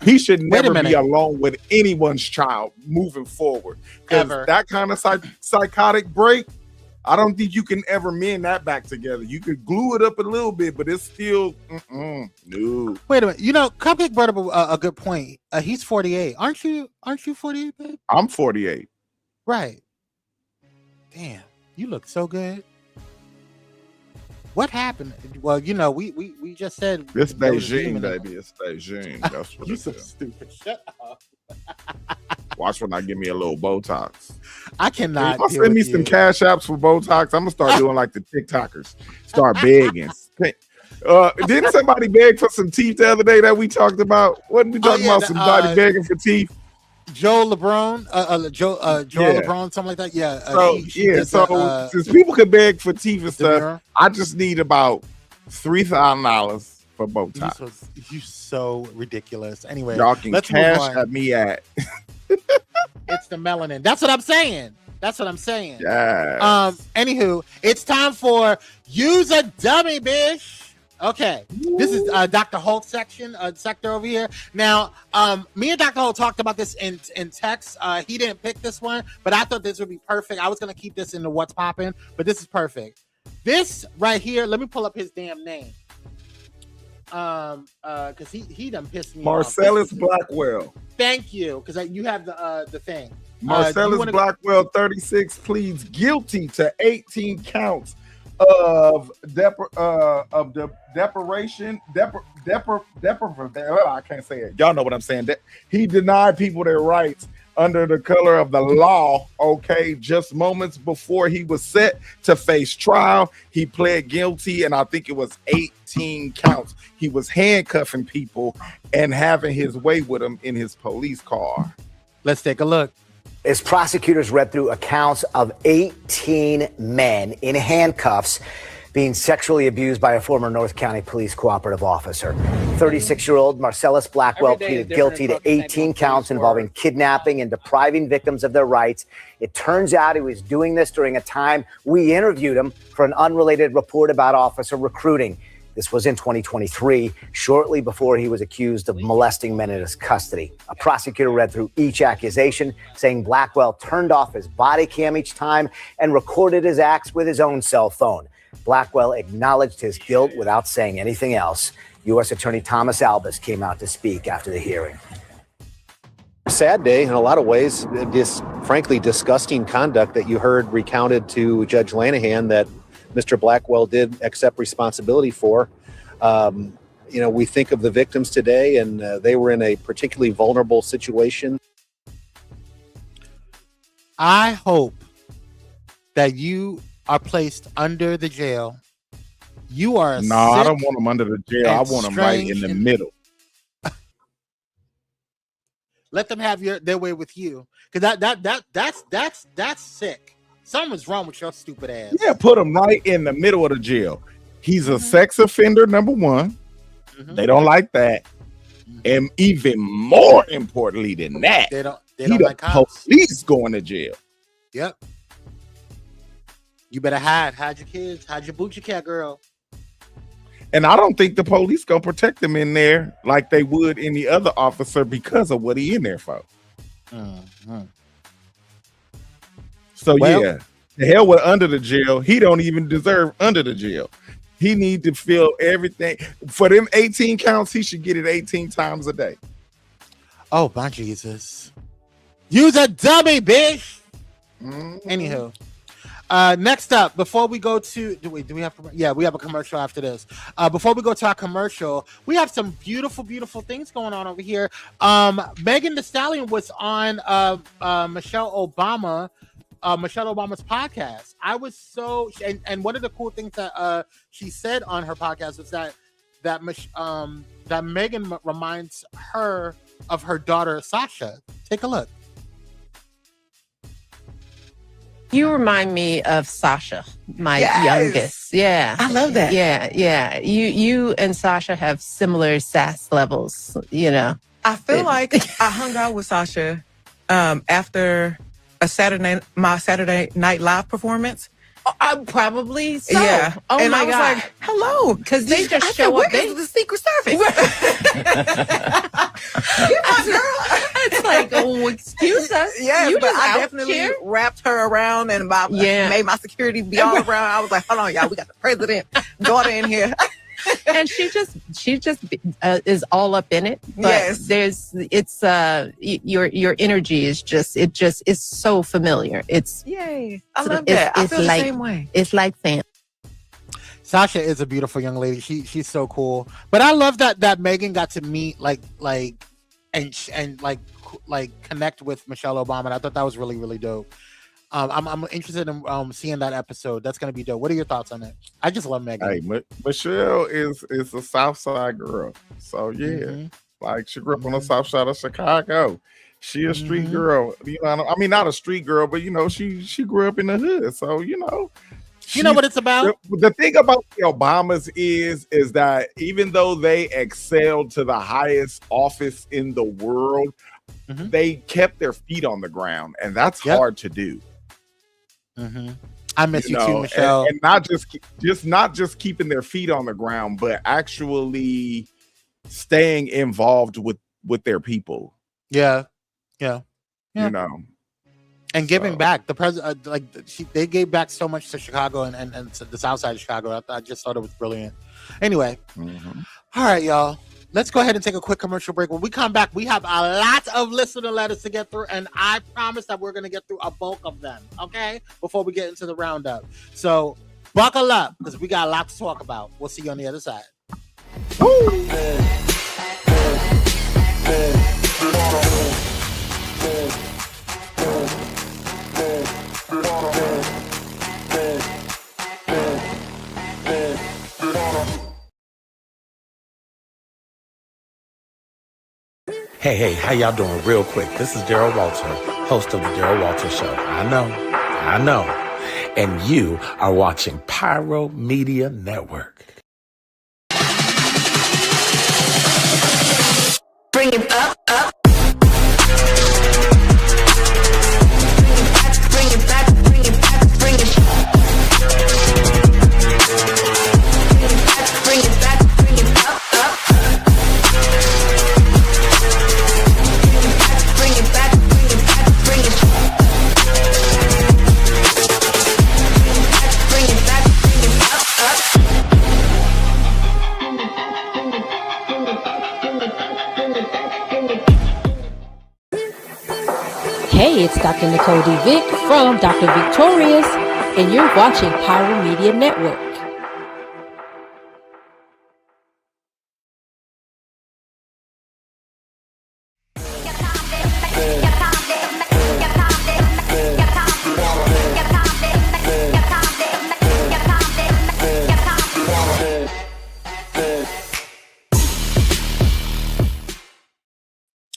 He should never be alone with anyone's child moving forward. Because that kind of psychotic break, I don't think you can ever mend that back together. You could glue it up a little bit, but it's still no.
Wait a minute. You know, Cupcake brought up a good point. He's 48. Aren't you 48, babe?
I'm 48.
Right. Damn, you look so good. What happened? Well, you know, we just said
it's Beijing, baby. It's Beijing. That's what
you
it's
so stupid. Shut up.
Watch when I give me a little Botox.
I cannot.
If send me some cash apps for Botox, I'm gonna start doing like the TikTokers. Start begging. Didn't somebody beg for some teeth the other day that we talked about? Wasn't we talking about somebody begging for teeth?
Joel LeBron, LeBron, something like that. Yeah.
So since people could beg for teeth and stuff, I just need about $3,000 for Botox.
You so ridiculous. Anyway,
y'all can cash at me at.
It's the melanin. That's what I'm saying.
Yes.
Anywho, it's time for Use a Dummy, bitch. Okay, this is Dr. Holt's sector over here. Now, me and Dr. Holt talked about this in text. He didn't pick this one, but I thought this would be perfect. I was gonna keep this in the what's popping, but this is perfect. This right here, let me pull up his damn name. because he done pissed me
Marcellus
off.
Blackwell.
Thank you, because you have the thing.
Marcellus Blackwell, 36, pleads guilty to 18 counts of deprivation. I can't say it. Y'all know what I'm saying. He denied people their rights under the color of the law. Okay, just moments before he was set to face trial, he pled guilty, and I think it was 18 counts. He was handcuffing people and having his way with them in his police car.
Let's take a look.
As prosecutors read through accounts of 18 men in handcuffs being sexually abused by a former North County Police cooperative officer. 36-year-old Marcellus Blackwell pleaded guilty to 18 counts involving kidnapping and depriving victims of their rights. It turns out he was doing this during a time we interviewed him for an unrelated report about officer recruiting. This was in 2023, shortly before he was accused of molesting men in his custody. A prosecutor read through each accusation, saying Blackwell turned off his body cam each time and recorded his acts with his own cell phone. Blackwell acknowledged his guilt without saying anything else. U.S. Attorney Thomas Albus came out to speak after the hearing.
Sad day in a lot of ways. This frankly disgusting conduct that you heard recounted to Judge Lanahan that Mr. Blackwell did accept responsibility for. We think of the victims today, and they were in a particularly vulnerable situation.
I hope that you are placed under the jail. You are
I don't want them under the jail. I want them right in the middle.
Let them have their way with you, because that's sick. Something's wrong with your stupid ass.
Yeah, put him right in the middle of the jail. He's a sex offender, number one. They don't like that. And even more importantly than that,
they don't like cops.
Police going to jail.
Yep. You better hide your kids, hide your booty cat, girl.
And I don't think the police gonna protect him in there like they would any other officer because of what he in there for. So yeah, the hell with under the jail. He don't even deserve under the jail. He need to feel everything. For them 18 counts, he should get it 18 times a day.
Oh my Jesus. Use a dummy, bitch. Anywho. Next up, before we go to do we have we have a commercial after this. Before we go to our commercial, we have some beautiful things going on over here. Megan Thee Stallion was on Michelle Obama's podcast. I was so and one of the cool things that she said on her podcast was that Megan reminds her of her daughter Sasha. Take a look.
You remind me of Sasha, my youngest. Yeah.
I love that.
Yeah. You and Sasha have similar sass levels, you know.
I feel like I hung out with Sasha after my Saturday Night Live performance.
Probably so.
Yeah.
Oh
and
my
I was
God.
like, hello.
Because they just show up.
Where is the Secret Service? You're my girl.
It's like, oh, excuse us.
Yeah,
you
but
just
I
out
definitely
here?
wrapped her around and made my security be all around. I was like, hold on, y'all. We got the president daughter in here.
And she just is all up in it. But your energy is it's so familiar. It's
yay. I love that. I feel the same way.
It's like family.
Sasha is a beautiful young lady. She's so cool. But I love that Megan got to meet and connect with Michelle Obama. And I thought that was really, really dope. I'm interested in seeing that episode. That's gonna be dope. What are your thoughts on it? I just love Megan.
Hey, Michelle is a South Side girl, so yeah, like she grew up on the South Side of Chicago. She a street girl. You know, I mean, not a street girl, but you know, she grew up in the hood, so you know.
You know what it's about?
The thing about the Obamas is that even though they excelled to the highest office in the world, they kept their feet on the ground, and that's hard to do.
I miss you too, Michelle.
And not just keeping their feet on the ground, but actually staying involved with their people.
Yeah.
You know.
And giving back, the president, they gave back so much to Chicago and to the South Side of Chicago. I just thought it was brilliant. Anyway, all right, y'all. Let's go ahead and take a quick commercial break. When we come back, we have a lot of listener letters to get through, and I promise that we're going to get through a bulk of them, okay, before we get into the roundup. So buckle up, because we got a lot to talk about. We'll see you on the other side.
Hey, how y'all doing? Real quick, this is Daryl Walter, host of the Daryl Walter Show. I know. And you are watching Pyro Media Network.
Bring it up. Bring it back.
Hey, it's Dr. Nicole D. Vick from Dr. Victorious, and you're watching Pyro Media Network.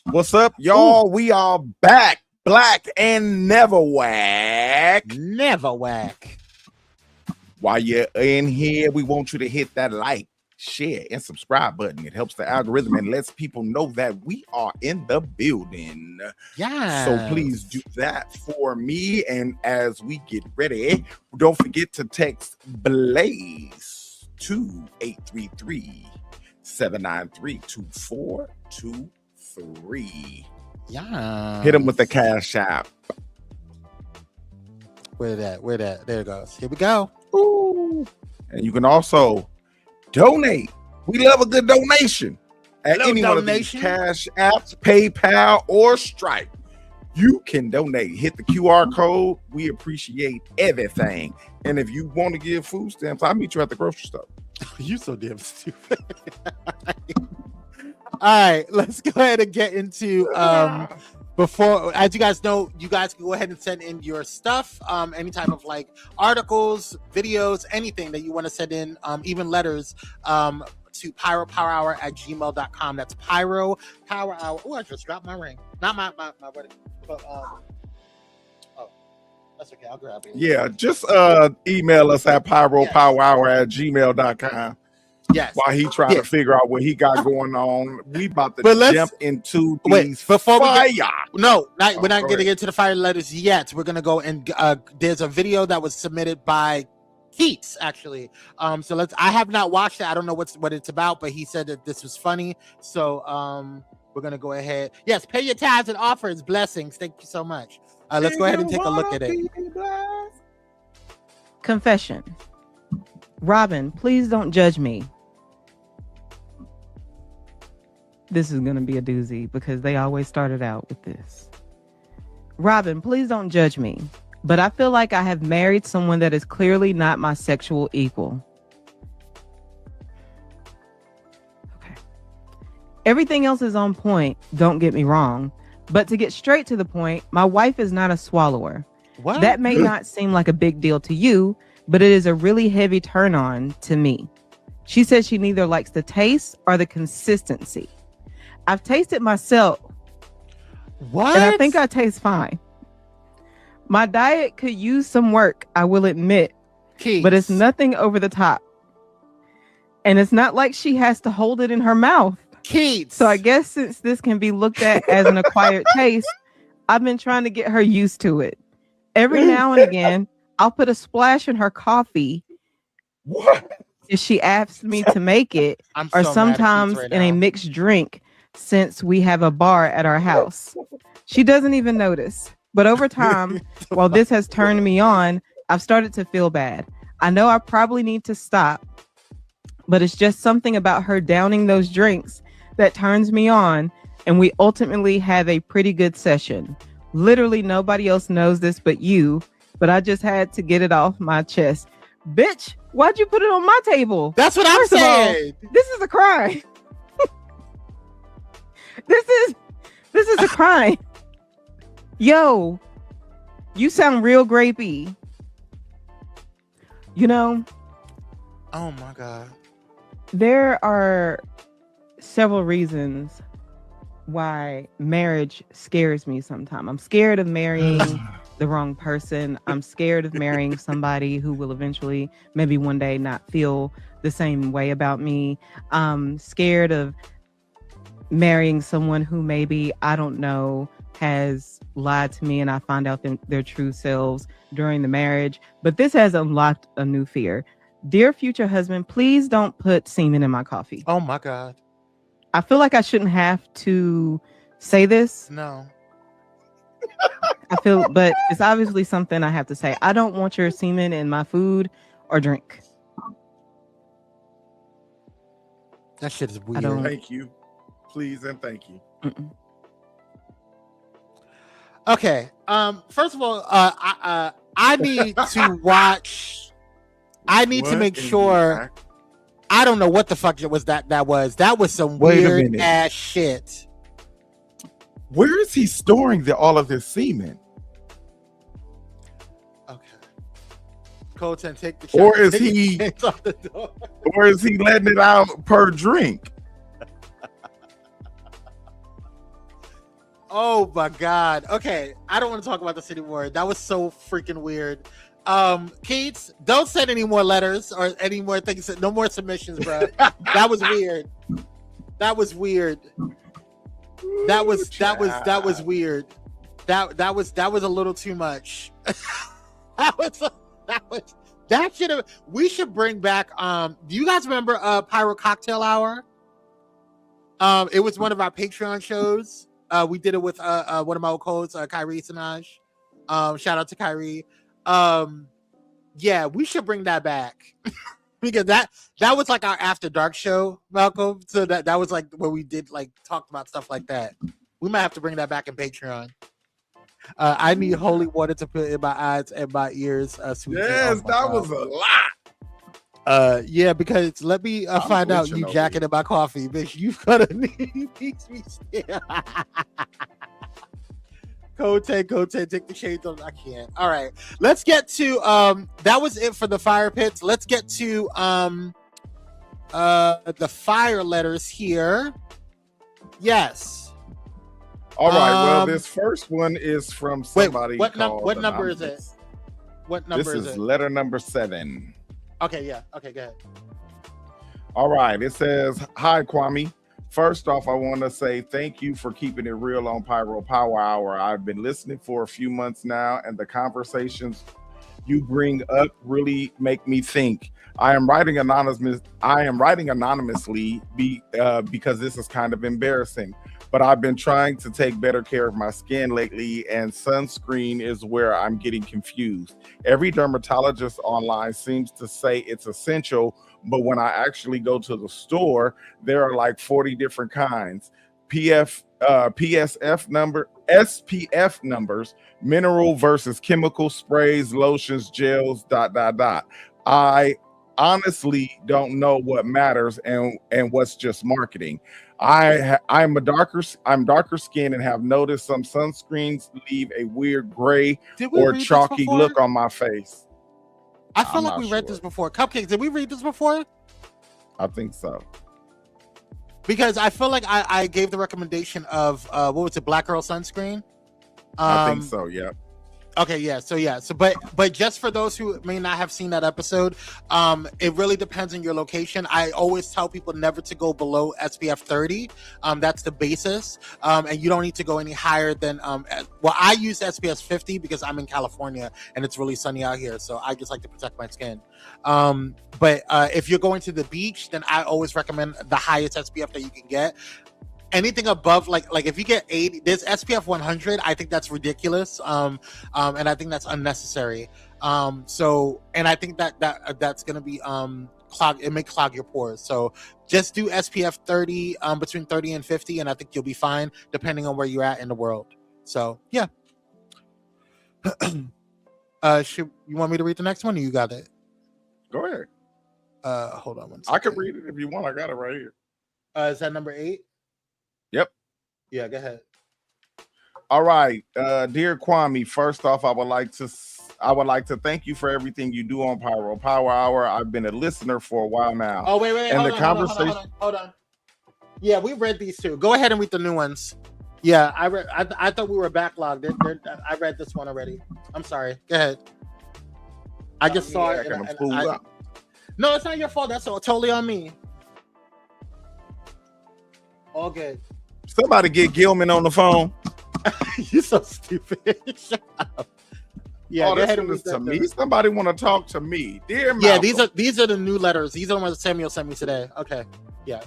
What's up, y'all? We are back. Black and never whack.
Never whack.
While you're in here, we want you to hit that like, share, and subscribe button. It helps the algorithm and lets people know that we are in the building.
Yeah.
So please do that for me. And as we get ready, don't forget to text Blaze to 833-793-2423.
Yeah.
Hit him with the Cash App.
Where that? There it goes. Here we go.
Ooh. And you can also donate. We love a good donation at any one of these Cash Apps, PayPal, or Stripe. You can donate. Hit the QR code. We appreciate everything. And if you want to give food stamps, I'll meet you at the grocery store.
You so damn stupid. All right, let's go ahead and get into before, as you guys know, you guys can go ahead and send in your stuff, any type of like articles, videos, anything that you want to send in, even letters, to pyropowerhour@gmail.com. That's Pyro Power Hour. Oh, I just dropped my ring. Not my wedding, but oh, that's okay. I'll grab it.
Yeah, just email us at pyropowerhour@gmail.com.
Yes.
While he trying to figure out what he got going on, we about to jump into these
before
fire.
we're not going to get to the fire letters yet. We're going to go and there's a video that was submitted by Keats, actually. So I have not watched it. I don't know what it's about, but he said that this was funny. So we're going to go ahead. Yes, pay your tithes and offers. Blessings. Thank you so much. Let's go ahead and take a look at it.
Confession. Robin, please don't judge me. This is going to be a doozy because they always started out with this. Robin, please don't judge me, but I feel like I have married someone that is clearly not my sexual equal. Okay. Everything else is on point, don't get me wrong, but to get straight to the point, my wife is not a swallower.
What?
That may not seem like a big deal to you, but it is a really heavy turn on to me. She says she neither likes the taste or the consistency. I've tasted myself.
What?
And I think I taste fine. My diet could use some work, I will admit, but it's nothing over the top. And it's not like she has to hold it in her mouth. So I guess since this can be looked at as an acquired taste, I've been trying to get her used to it. Every now and again, I'll put a splash in her coffee.
What?
If she asks me to make it, or sometimes in a mixed drink, since we have a bar at our house. She doesn't even notice, But over time, while this has turned me on, I've started to feel bad. I know I probably need to stop, but it's just something about her downing those drinks that turns me on, and we ultimately have a pretty good session. Literally nobody else knows this but you, but I just had to get it off my chest. Bitch, why'd you put it on my table?
That's what I'm saying.
This is a crime. This is a crime. Yo, you sound real grapey. You know,
oh my God.
There are several reasons why marriage scares me sometimes. I'm scared of marrying the wrong person. I'm scared of marrying somebody who will eventually, maybe one day, not feel the same way about me. I'm scared of marrying someone who maybe, I don't know, has lied to me and I find out their true selves during the marriage. But this has unlocked a new fear. Dear future husband, please don't put semen in my coffee.
Oh my God.
I feel like I shouldn't have to say this.
No.
But it's obviously something I have to say. I don't want your semen in my food or drink.
That shit is weird.
Thank you. Please and thank you.
Mm-mm.
Okay. First of all, I need to watch. I need to make sure. I don't know what the fuck it was that was. That was some weird ass shit.
Where is he storing all of this semen?
Okay. Colton, take the
Or is he
off the door.
Or is he letting it out per drink?
Oh my God. Okay. I don't want to talk about this anymore. That was so freaking weird. Keats, don't send any more letters or any more things. No more submissions, bro. That was weird. That was weird. That was weird. That was a little too much. That should have. We should bring back. Do you guys remember Pyro Cocktail Hour? It was one of our Patreon shows. We did it with one of my old codes, Kyrie Sinaj. Shout out to Kyrie. Yeah, we should bring that back because that was like our after dark show, Malcolm. So that was like where we did like talked about stuff like that. We might have to bring that back in Patreon. I need holy water to put in my eyes and my ears.
Yes, that was a lot.
Yeah, because let me find out you jacking in my coffee, bitch. You've got to makes me scared. Go take the shades off. I can't. All right, let's get to that was it for the fire pits. Let's get to the fire letters here. Yes.
All right. Well, this first one is from somebody.
What number is it? What number is it?
This is letter number 7.
Okay, yeah. Okay, go ahead.
All right. It says, "Hi, Kwame. First off, I want to say thank you for keeping it real on Pyro Power Hour. I've been listening for a few months now, and the conversations you bring up really make me think. I am writing anonymously because this is kind of embarrassing, but I've been trying to take better care of my skin lately, and sunscreen is where I'm getting confused. Every dermatologist online seems to say it's essential, but when I actually go to the store, there are like 40 different kinds. SPF numbers, mineral versus chemical sprays, lotions, gels, ... I honestly don't know what matters and what's just marketing. I'm darker skinned and have noticed some sunscreens leave a weird gray or chalky look on my face.
I feel like we read this before. Cupcakes, did we read this before?
I think so.
Because I feel like I gave the recommendation of what was it, Black Girl Sunscreen?
I think so, yeah.
Okay, yeah. So but just for those who may not have seen that episode, it really depends on your location. I always tell people never to go below SPF 30. That's the basis. And you don't need to go any higher than I use SPF 50 because I'm in California and it's really sunny out here. So I just like to protect my skin. But if you're going to the beach, then I always recommend the highest SPF that you can get. anything above like if you get 80, there's SPF 100. I think that's ridiculous. And I think that's unnecessary. So, and I think that's gonna be it may clog your pores. So just do SPF 30, between 30 and 50, and I think you'll be fine depending on where you're at in the world. So yeah. Should you want me to read the next one, or you got it?
Go ahead.
Hold on one second.
I can read it if you want. I got it right here.
Is that number 8?
Yep.
Yeah, go ahead.
All right, dear Kwame. First off, I would like to thank you for everything you do on Pyro Power Hour. I've been a listener for a while now.
Oh wait,
and
hold on. Yeah, we read these two. Go ahead and read the new ones. Yeah, I thought we were backlogged. I read this one already. I'm sorry. Go ahead. I just saw it. No, it's not your fault. That's totally on me. All good.
Somebody get Gilman on the phone.
You're so stupid. Shut up. Yeah, go ahead and read
to me. Somebody want to talk to me, dear Malcolm.
Yeah, these are the new letters. These are the ones Samuel sent me today. Okay, yeah.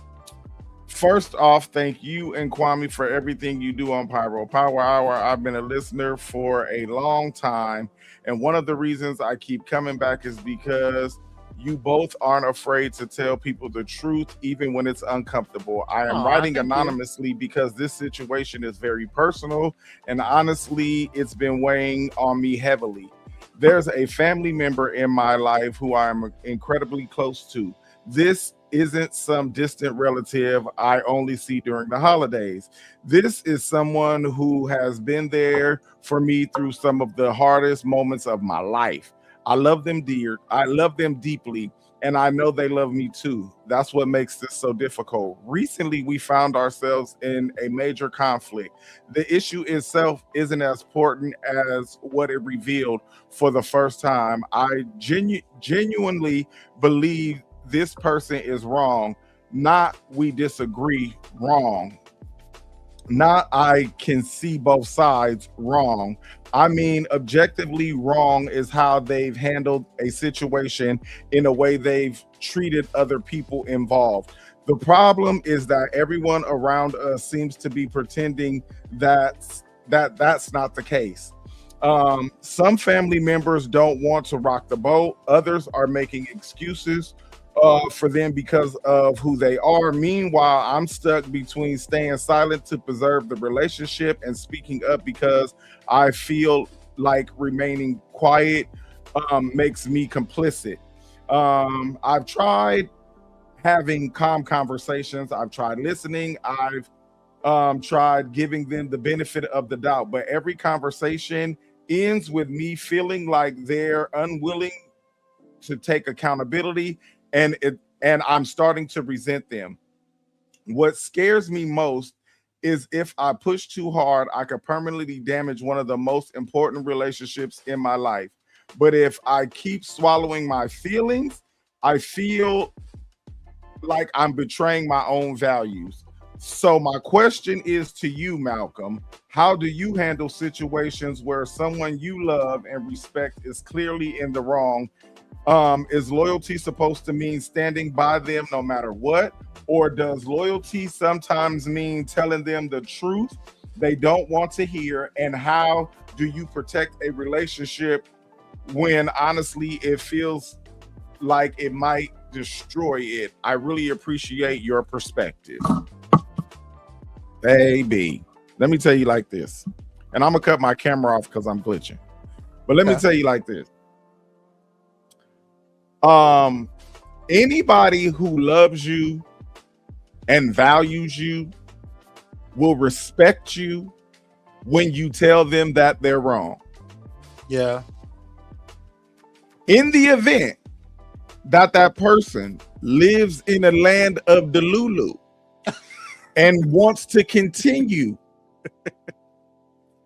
First off, thank you and Kwame for everything you do on Pyro Power Hour. I've been a listener for a long time, and one of the reasons I keep coming back is because you both aren't afraid to tell people the truth, even when it's uncomfortable. I am writing anonymously because this situation is very personal, and honestly, it's been weighing on me heavily. There's a family member in my life who I'm incredibly close to. This isn't some distant relative I only see during the holidays. This is someone who has been there for me through some of the hardest moments of my life. I love them deeply, and I know they love me too. That's what makes this so difficult. Recently, we found ourselves in a major conflict. The issue itself isn't as important as what it revealed for the first time. I genuinely believe this person is wrong, not we disagree wrong. Not I can see both sides wrong. I mean, objectively wrong is how they've handled a situation in a way they've treated other people involved. The problem is that everyone around us seems to be pretending that's not the case. Some family members don't want to rock the boat. Others are making excuses for them because of who they are. Meanwhile, I'm stuck between staying silent to preserve the relationship and speaking up because I feel like remaining quiet makes me complicit. I've tried having calm conversations. I've tried listening. I've tried giving them the benefit of the doubt, but every conversation ends with me feeling like they're unwilling to take accountability, and I'm starting to resent them. What scares me most is if I push too hard, I could permanently damage one of the most important relationships in my life. But if I keep swallowing my feelings, I feel like I'm betraying my own values. So my question is to you, Malcolm, how do you handle situations where someone you love and respect is clearly in the wrong? Is loyalty supposed to mean standing by them no matter what? Or does loyalty sometimes mean telling them the truth they don't want to hear? And how do you protect a relationship when honestly it feels like it might destroy it? I really appreciate your perspective. Baby, let me tell you like this, and I'm gonna cut my camera off because I'm glitching, but let me tell you like this. Anybody who loves you and values you will respect you when you tell them that they're wrong.
Yeah.
In the event that that person lives in a land of Delulu and wants to continue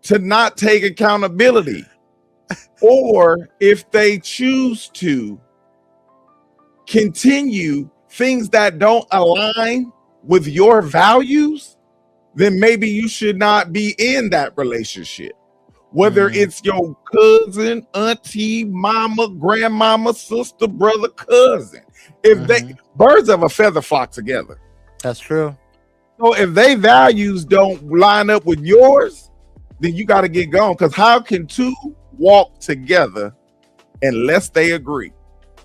to not take accountability, or if they choose to continue things that don't align with your values, then maybe you should not be in that relationship. Whether it's your cousin, auntie, mama, grandmama, sister, brother, cousin. If they birds of a feather flock together.
That's true.
So if they values don't line up with yours, then you got to get gone. Because how can two walk together unless they agree?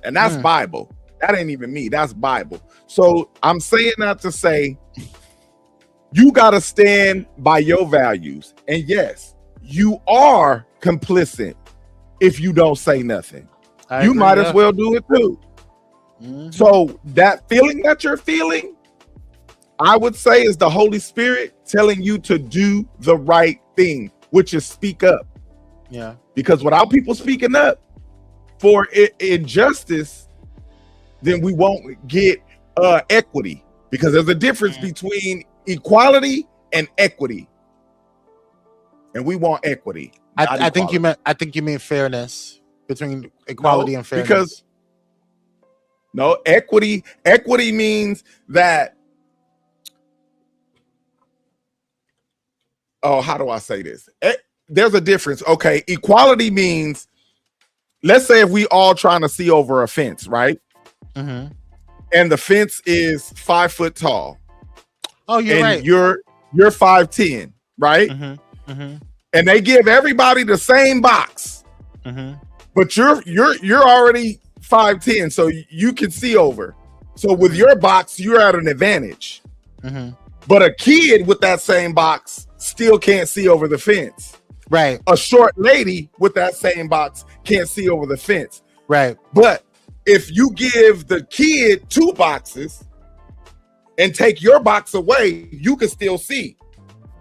And that's Bible. That ain't even me. That's Bible. So I'm saying that to say you got to stand by your values. And yes, you are complicit if you don't say nothing. You might as well do it too. So that feeling that you're feeling, I would say, is the Holy Spirit telling you to do the right thing, which is speak up.
Yeah.
Because without people speaking up for injustice, then we won't get equity. Because there's a difference between equality and equity, and we want equity.
I think you mean fairness, between equality and fairness.
Because equity means that. Oh, how do I say this? There's a difference. Okay, equality means, let's say if we all trying to see over a fence, right?
Mm-hmm.
And the fence is 5 foot tall.
Oh, you're right.
You're 5'10", right?
Mm-hmm. Mm-hmm.
And they give everybody the same box, but you're already 5'10", so you can see over. So with your box, you're at an advantage. But a kid with that same box still can't see over the fence.
Right.
A short lady with that same box can't see over the fence.
Right.
But if you give the kid 2 boxes and take your box away, you can still see.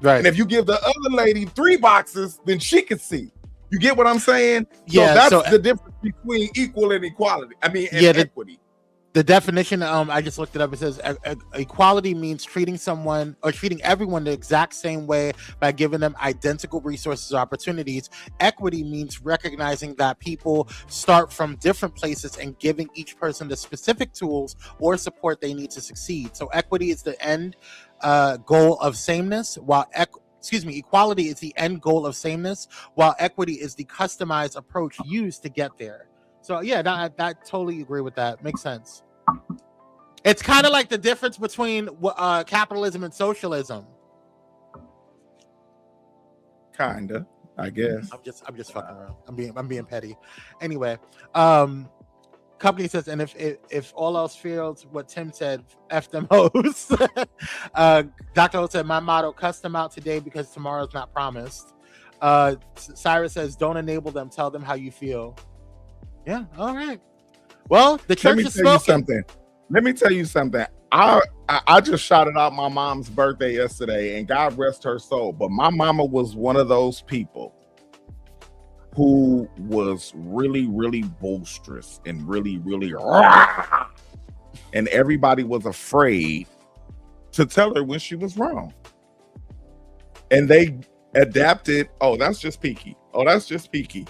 Right.
And if you give the other lady 3 boxes, then she can see. You get what I'm saying?
Yeah.
So that's the difference between equal and equality. I mean, and equity.
The definition, I just looked it up. It says equality means treating someone or treating everyone the exact same way by giving them identical resources or opportunities. Equity means recognizing that people start from different places and giving each person the specific tools or support they need to succeed. So equity is the end goal of sameness, while equality is the end goal of sameness, while equity is the customized approach used to get there. So yeah, I totally agree with that. Makes sense. It's kind of like the difference between capitalism and socialism.
Kinda, I guess.
I'm just fucking around. I'm being petty. Anyway, company says, and if all else fails, what Tim said, F them hoes. Dr. O said, my motto, cuss them out today because tomorrow's not promised. Cyrus says, don't enable them. Tell them how you feel. Yeah. All right. Well, the church is smoking.
Let me tell you something. I just shouted out my mom's birthday yesterday, and God rest her soul. But my mama was one of those people who was really, really boisterous and really, really, and everybody was afraid to tell her when she was wrong. And they adapted. Oh, that's just peaky. Oh, that's just peaky.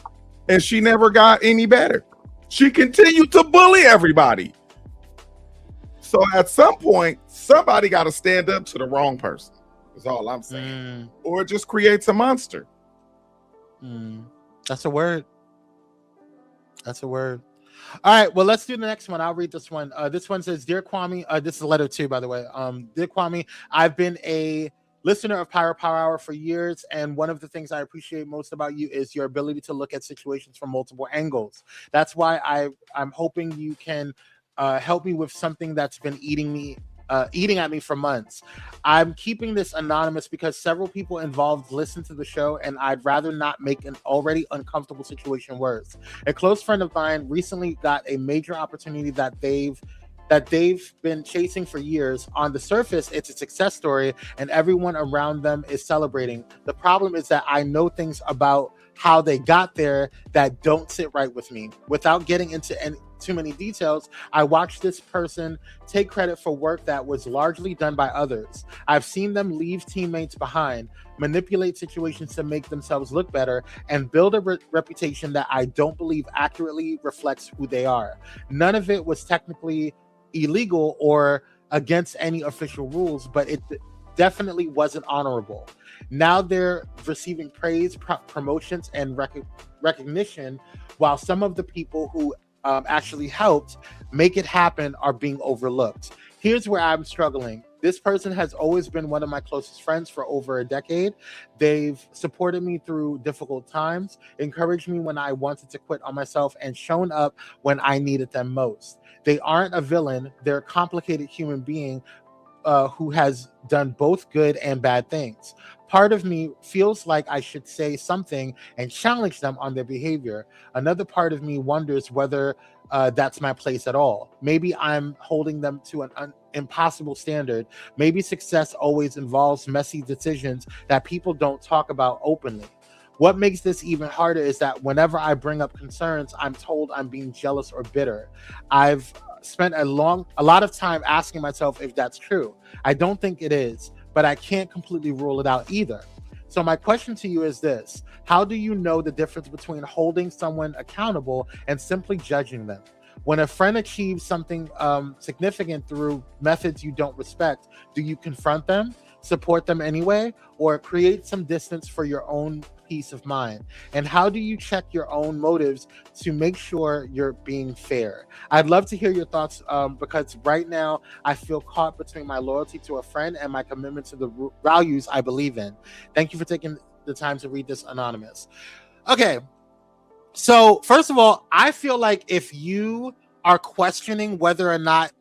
And she never got any better. She continued to bully everybody. So at some point, somebody got to stand up to the wrong person. That's all I'm saying. Or it just creates a monster.
That's a word. That's a word. All right. Well, let's do the next one. I'll read this one. This one says, Dear Kwame, this is letter 2, by the way. Dear Kwame, I've been a listener of Pyro Power Hour for years, and one of the things I appreciate most about you is your ability to look at situations from multiple angles. That's why I'm hoping you can help me with something that's been eating at me for months. I'm keeping this anonymous because several people involved listen to the show, and I'd rather not make an already uncomfortable situation worse. A close friend of mine recently got a major opportunity that they've been chasing for years. On the surface, it's a success story, and everyone around them is celebrating. The problem is that I know things about how they got there that don't sit right with me. Without getting into too many details, I watched this person take credit for work that was largely done by others. I've seen them leave teammates behind, manipulate situations to make themselves look better, and build a reputation that I don't believe accurately reflects who they are. None of it was technically illegal or against any official rules, but it definitely wasn't honorable. Now they're receiving praise, promotions, and recognition, while some of the people who actually helped make it happen are being overlooked. Here's where I'm struggling. This person has always been one of my closest friends for over a decade. They've supported me through difficult times, encouraged me when I wanted to quit on myself, and shown up when I needed them most. They aren't a villain. They're a complicated human being who has done both good and bad things. Part of me feels like I should say something and challenge them on their behavior. Another part of me wonders whether that's my place at all. Maybe I'm holding them to an impossible standard. Maybe success always involves messy decisions that people don't talk about openly. What makes this even harder is that whenever I bring up concerns, I'm told I'm being jealous or bitter. I've spent a lot of time asking myself if that's true. I don't think it is, but I can't completely rule it out either. So my question to you is this: how do you know the difference between holding someone accountable and simply judging them? When a friend achieves something significant through methods you don't respect, do you confront them, support them anyway, or create some distance for your own peace of mind? And how do you check your own motives to make sure you're being fair? I'd love to hear your thoughts because right now I feel caught between my loyalty to a friend and my commitment to the values I believe in. Thank you for taking the time to read this, Anonymous. Okay, so first of all, I feel like if you are questioning whether or not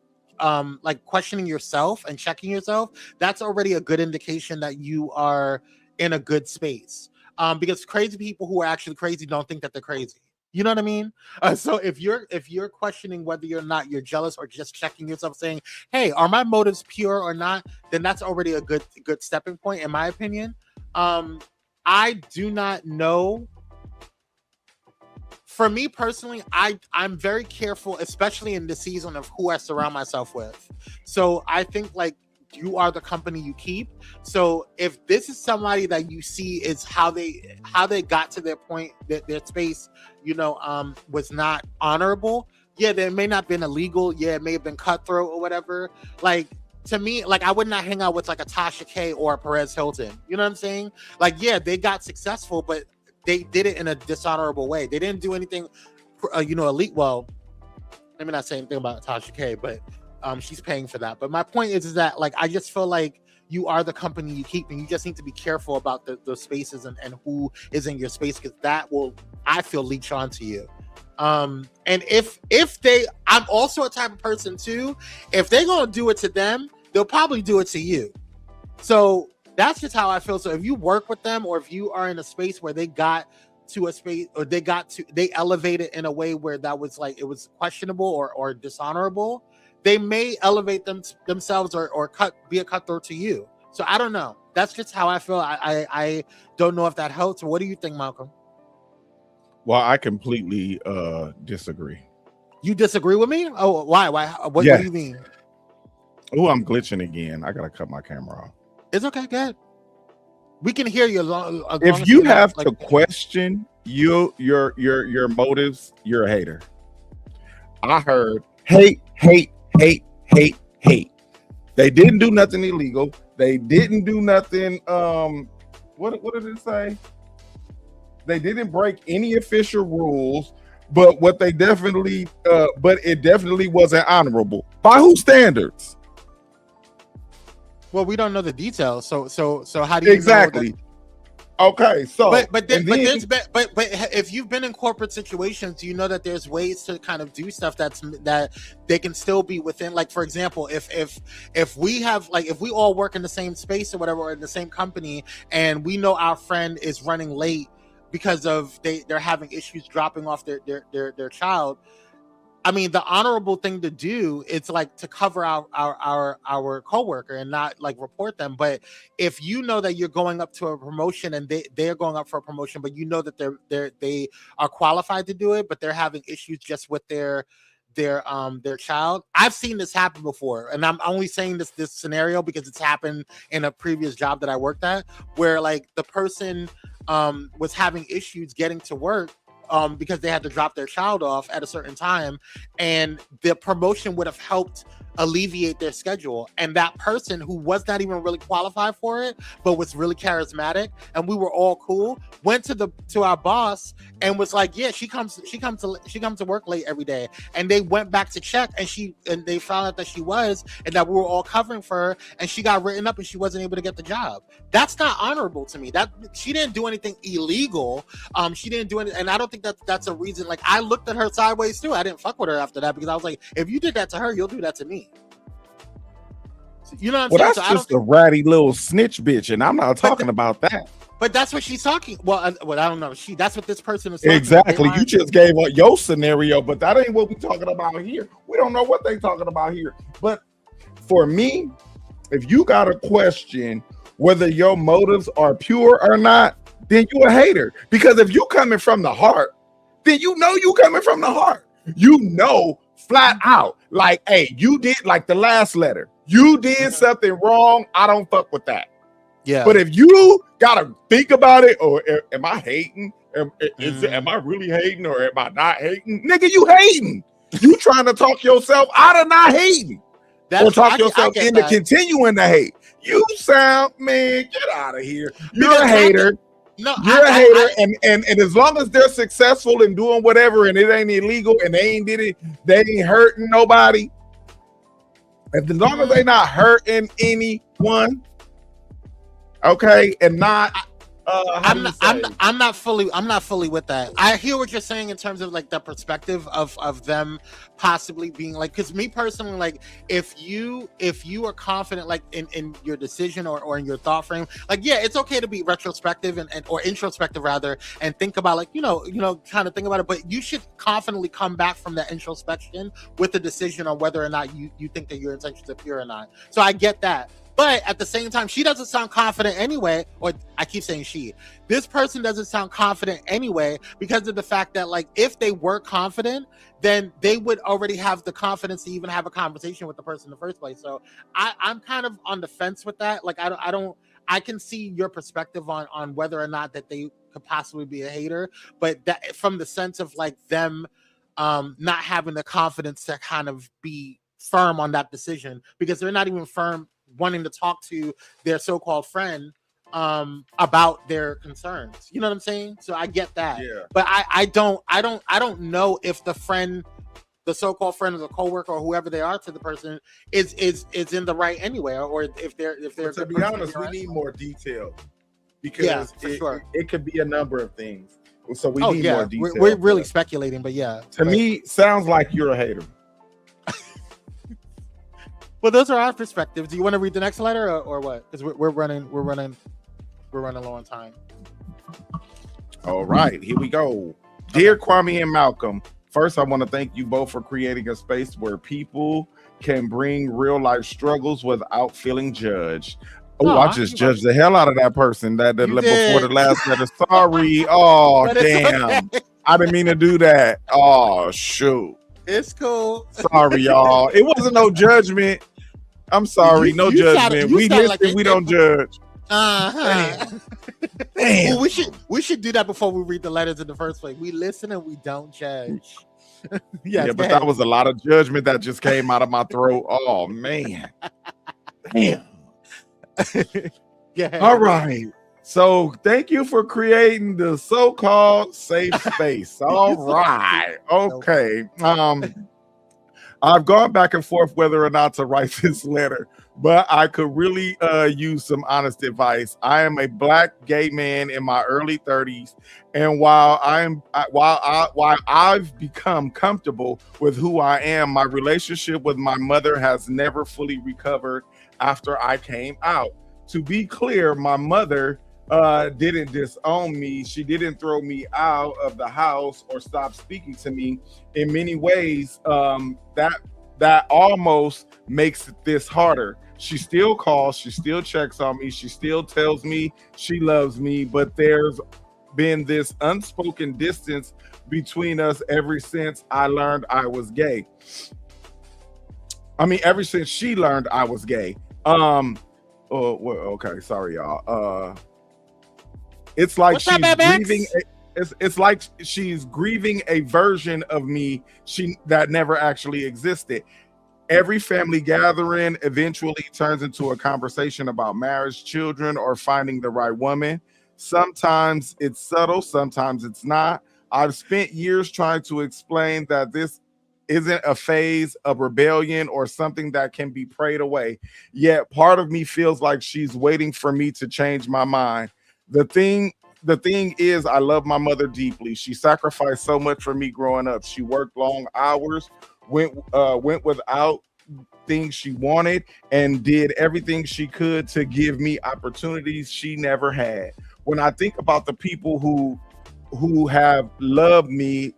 like questioning yourself and checking yourself, that's already a good indication that you are in a good space. Because crazy people who are actually crazy don't think that they're crazy. You know what I mean? So if you're questioning whether or not you're jealous or just checking yourself, saying, "Hey, are my motives pure or not?" then that's already a good stepping point, in my opinion. I do not know. For me personally, I'm very careful, especially in the season, of who I surround myself with. So I think like you are the company you keep. So if this is somebody that you see is how they got to their point, that their space, was not honorable. Yeah, there may not have been illegal. Yeah, it may have been cutthroat or whatever. Like, to me, like, I would not hang out with like a Tasha K or a Perez Hilton. You know what I'm saying? Like, yeah, they got successful, but they did it in a dishonorable way. They didn't do anything, elite. Well, let me not say anything about Tasha K, but she's paying for that. But my point is that, like, I just feel like you are the company you keep, and you just need to be careful about the spaces and who is in your space, because that will, I feel, leech onto you. And if I'm also a type of person too, if they're going to do it to them, they'll probably do it to you. So that's just how I feel. So if you work with them, or if you are in a space where they got to a space, or they elevated in a way where that was like, it was questionable or dishonorable, they may elevate themselves or be a cutthroat to you. So I don't know. That's just how I feel. I don't know if that helps. What do you think, Malcolm?
Well, I completely disagree.
You disagree with me? Oh, why? What do you mean?
Oh, I'm glitching again. I gotta cut my camera off.
It's okay, go ahead. We can hear you.
If you have to question your motives, you're a hater. I heard hate. They didn't do nothing illegal. They didn't do nothing. What did it say? They didn't break any official rules, but what they definitely, but it definitely wasn't honorable. By whose standards?
Well, we don't know the details, so how do you
exactly?
Know that?
Okay, so
but if you've been in corporate situations, you know that there's ways to kind of do stuff that they can still be within. Like, for example, if we have, like, if we all work in the same space or whatever, or in the same company, and we know our friend is running late because of they're having issues dropping off their child. I mean, the honorable thing to do is like to cover our coworker and not like report them. But if you know that you're going up to a promotion and they're going up for a promotion, but you know that they are qualified to do it, but they're having issues just with their child. I've seen this happen before, and I'm only saying this scenario because it's happened in a previous job that I worked at, where like the person was having issues getting to work because they had to drop their child off at a certain time, and the promotion would have helped alleviate their schedule. And that person who was not even really qualified for it, but was really charismatic, and we were all cool, went to our boss and was like, yeah, she comes to work late every day. And they went back to check, and they found out that she was, and that we were all covering for her, and she got written up and she wasn't able to get the job. That's not honorable to me. That she didn't do anything illegal. She didn't do anything, and I don't think that's a reason. Like, I looked at her sideways too. I didn't fuck with her after that, because I was like, if you did that to her, you'll do that to me. You know what I'm saying?
That's just a ratty little snitch bitch, and I'm not talking about that.
But that's what she's talking. Well, I don't know. That's what this person is talking
exactly.
about.
You just gave your scenario, but that ain't what we're talking about here. We don't know what they're talking about here. But for me, if you got a question whether your motives are pure or not, then you a hater. Because if you coming from the heart, then you know you coming from the heart. You know flat out, like, hey, you did, like the last letter, you did something wrong. I don't fuck with that.
Yeah.
But if you gotta think about it, or am I hating? Am I really hating, or am I not hating? Nigga, you hating. You trying to talk yourself out of not hating, or talk yourself into continuing to hate. You sound, man, get out of here. You're a hater. You're a hater, and as long as they're successful in doing whatever, and it ain't illegal, and they ain't hurting nobody. As long as they not hurting anyone, okay, and not. I'm not fully with that. I hear what you're saying in terms of like the perspective of them possibly being like, because me personally, like, if you are confident like in your decision or in your thought frame, like, yeah, it's okay to be retrospective and or introspective rather, and think about like, kind of think about it, but you should confidently come back from that introspection with a decision on whether or not you think that your intentions are pure or not. So I get that. But at the same time, she doesn't sound confident anyway, or I keep saying this person doesn't sound confident anyway, because of the fact that, like, if they were confident, then they would already have the confidence to even have a conversation with the person in the first place. So I'm kind of on the fence with that. Like, I can see your perspective on whether or not that they could possibly be a hater, but that from the sense of like them not having the confidence to kind of be firm on that decision, because they're not even firm wanting to talk to their so-called friend about their concerns. You know what I'm saying? So I get that. Yeah. But I don't know if the friend, the so-called friend or the coworker or whoever they are to the person is in the right anyway, or if they're to be honest, we need more detail, because it could be a number of things. So we need more detail.
We're really speculating, but yeah.
To me, sounds like you're a hater.
Well, those are our perspectives. Do you want to read the next letter or what? Because we're running low on time.
All right, here we go. Dear Kwame and Malcolm, first I want to thank you both for creating a space where people can bring real life struggles without feeling judged. Oh, I just judged the hell out of that person that before the last letter. Sorry. Oh, damn. Okay. I didn't mean to do that. Oh, shoot.
It's cool.
Sorry, y'all. It wasn't no judgment. I'm sorry. No judgment. We listen. Like we don't judge.
Damn. Well, we should do that before we read the letters in the first place. We listen and we don't judge.
Yeah, but that was a lot of judgment that just came out of my throat. Oh man. Damn.
Yeah.
All right. So thank you for creating the so-called safe space. All right. Okay. I've gone back and forth whether or not to write this letter, but I could really use some honest advice. I am a Black gay man in my early 30s, and while I've become comfortable with who I am, my relationship with my mother has never fully recovered after I came out. To be clear, my mother didn't disown me. She didn't throw me out of the house or stop speaking to me. In many ways, that almost makes this harder. She still calls, she still checks on me, she still tells me she loves me, but there's been this unspoken distance between us ever since I learned I was gay. I mean, ever since she learned I was gay. Okay, sorry, y'all. It's like she's grieving. It's like she's grieving a version of me that never actually existed. Every family gathering eventually turns into a conversation about marriage, children, or finding the right woman. Sometimes it's subtle, sometimes it's not. I've spent years trying to explain that this isn't a phase of rebellion or something that can be prayed away. Yet part of me feels like she's waiting for me to change my mind. The thing is, I love my mother deeply. She sacrificed so much for me growing up. She worked long hours, went without things she wanted, and did everything she could to give me opportunities she never had. When I think about the people who have loved me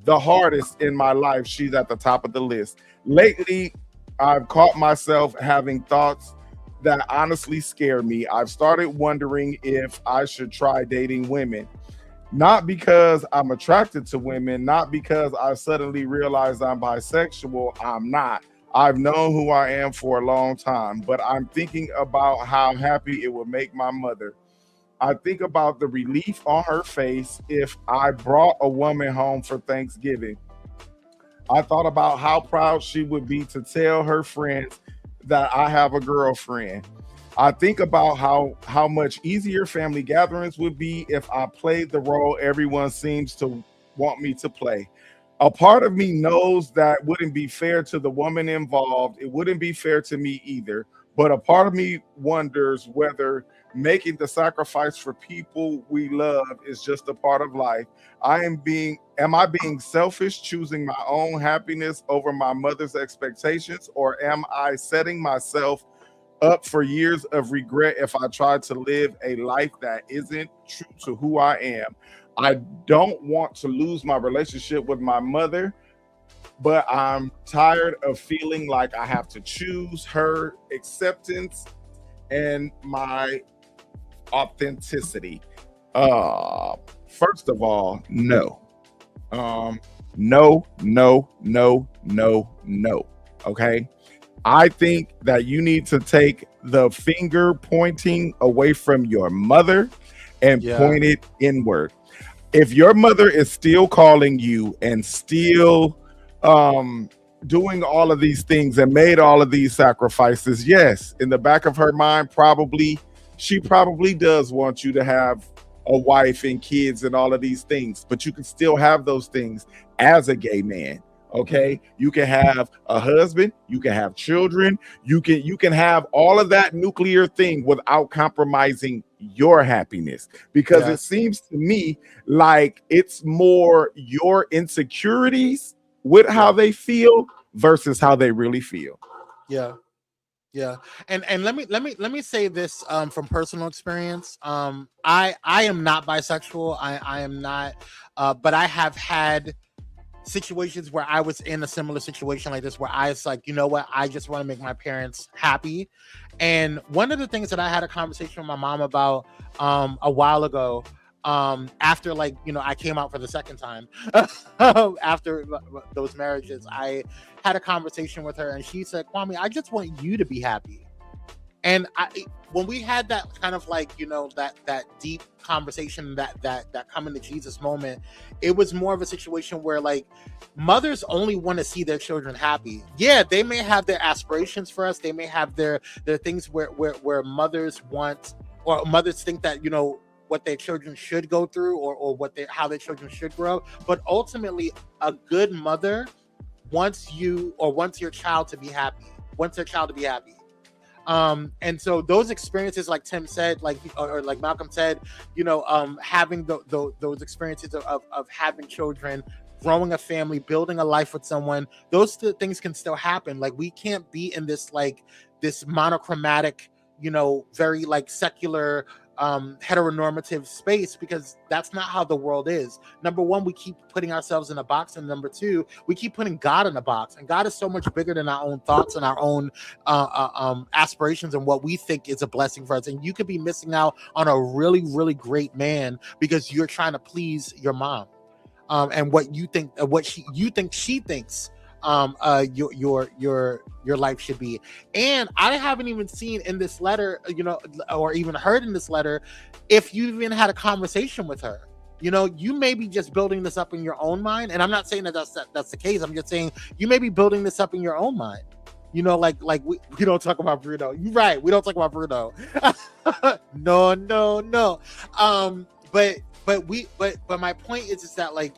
the hardest in my life, she's at the top of the list. Lately, I've caught myself having thoughts that honestly scare me. I've started wondering if I should try dating women. Not because I'm attracted to women, not because I suddenly realized I'm bisexual. I'm not. I've known who I am for a long time, but I'm thinking about how happy it would make my mother. I think about the relief on her face if I brought a woman home for Thanksgiving. I thought about how proud she would be to tell her friends that I have a girlfriend. I think about how much easier family gatherings would be if I played the role everyone seems to want me to play. A part of me knows that wouldn't be fair to the woman involved. It wouldn't be fair to me either. But a part of me wonders whether making the sacrifice for people we love is just a part of life. Am I being selfish, choosing my own happiness over my mother's expectations, or am I setting myself up for years of regret if I try to live a life that isn't true to who I am? I don't want to lose my relationship with my mother, but I'm tired of feeling like I have to choose her acceptance and my authenticity. First of all, no. No. Okay. I think that you need to take the finger pointing away from your mother and point it inward. If your mother is still calling you and still doing all of these things and made all of these sacrifices, yes, in the back of her mind, she probably does want you to have a wife and kids and all of these things, but you can still have those things as a gay man. Okay, you can have a husband, you can have children, you can have all of that nuclear thing without compromising your happiness, because it seems to me like it's more your insecurities with how they feel versus how they really feel.
Yeah. And let me say this from personal experience. I am not bisexual. I am not, but I have had situations where I was in a similar situation like this, where I was like, you know what, I just want to make my parents happy. And one of the things that I had a conversation with my mom about a while ago, after, like, you know, I came out for the second time after those marriages, I had a conversation with her and she said, Kwame, I just want you to be happy. And when we had that kind of, like, you know, that deep conversation, that coming to Jesus moment, it was more of a situation where, like, mothers only want to see their children happy. Yeah, they may have their aspirations for us. They may have their things where mothers want, or mothers think that, you know, what their children should go through, or how their children should grow. But ultimately, a good mother wants your child to be happy. Wants their child to be happy. And so those experiences, like Tim said, like, or like Malcolm said, you know, having those experiences of having children, growing a family, building a life with someone, those things can still happen. Like, we can't be in this monochromatic, you know, very, like, secular, heteronormative space, because that's not how the world is. Number one, we keep putting ourselves in a box, and number two, we keep putting God in a box, and God is so much bigger than our own thoughts and our own aspirations and what we think is a blessing for us. And you could be missing out on a really, really great man because you're trying to please your mom, and what you think, she thinks your life should be. And I haven't even seen in this letter, you know, or even heard in this letter, if you even had a conversation with her. You know, you may be just building this up in your own mind, and I'm not saying that's the case. I'm just saying you may be building this up in your own mind. You know, like we don't talk about Bruno. You're right. We don't talk about Bruno. No. But my point is that like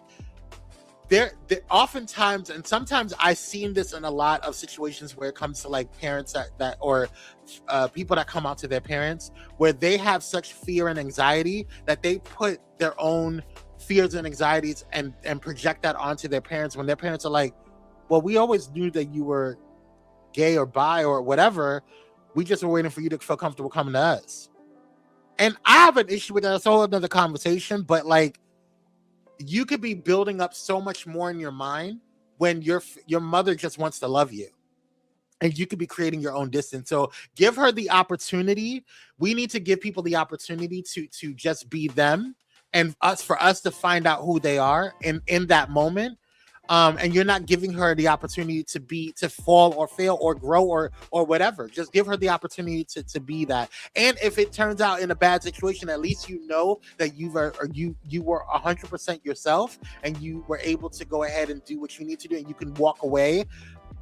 there oftentimes, and sometimes I've seen this in a lot of situations where it comes to like parents that or people that come out to their parents, where they have such fear and anxiety that they put their own fears and anxieties and project that onto their parents, when their parents are like, well, we always knew that you were gay or bi or whatever, we just were waiting for you to feel comfortable coming to us. And I have an issue with that. It's a whole another conversation, but like, you could be building up so much more in your mind when your mother just wants to love you, and you could be creating your own distance. So give her the opportunity. We need to give people the opportunity to just be them, and for us to find out who they are in that moment. And you're not giving her the opportunity to fall or fail or grow or whatever. Just give her the opportunity to be that. And if it turns out in a bad situation, at least you know that you were 100% yourself, and you were able to go ahead and do what you need to do, and you can walk away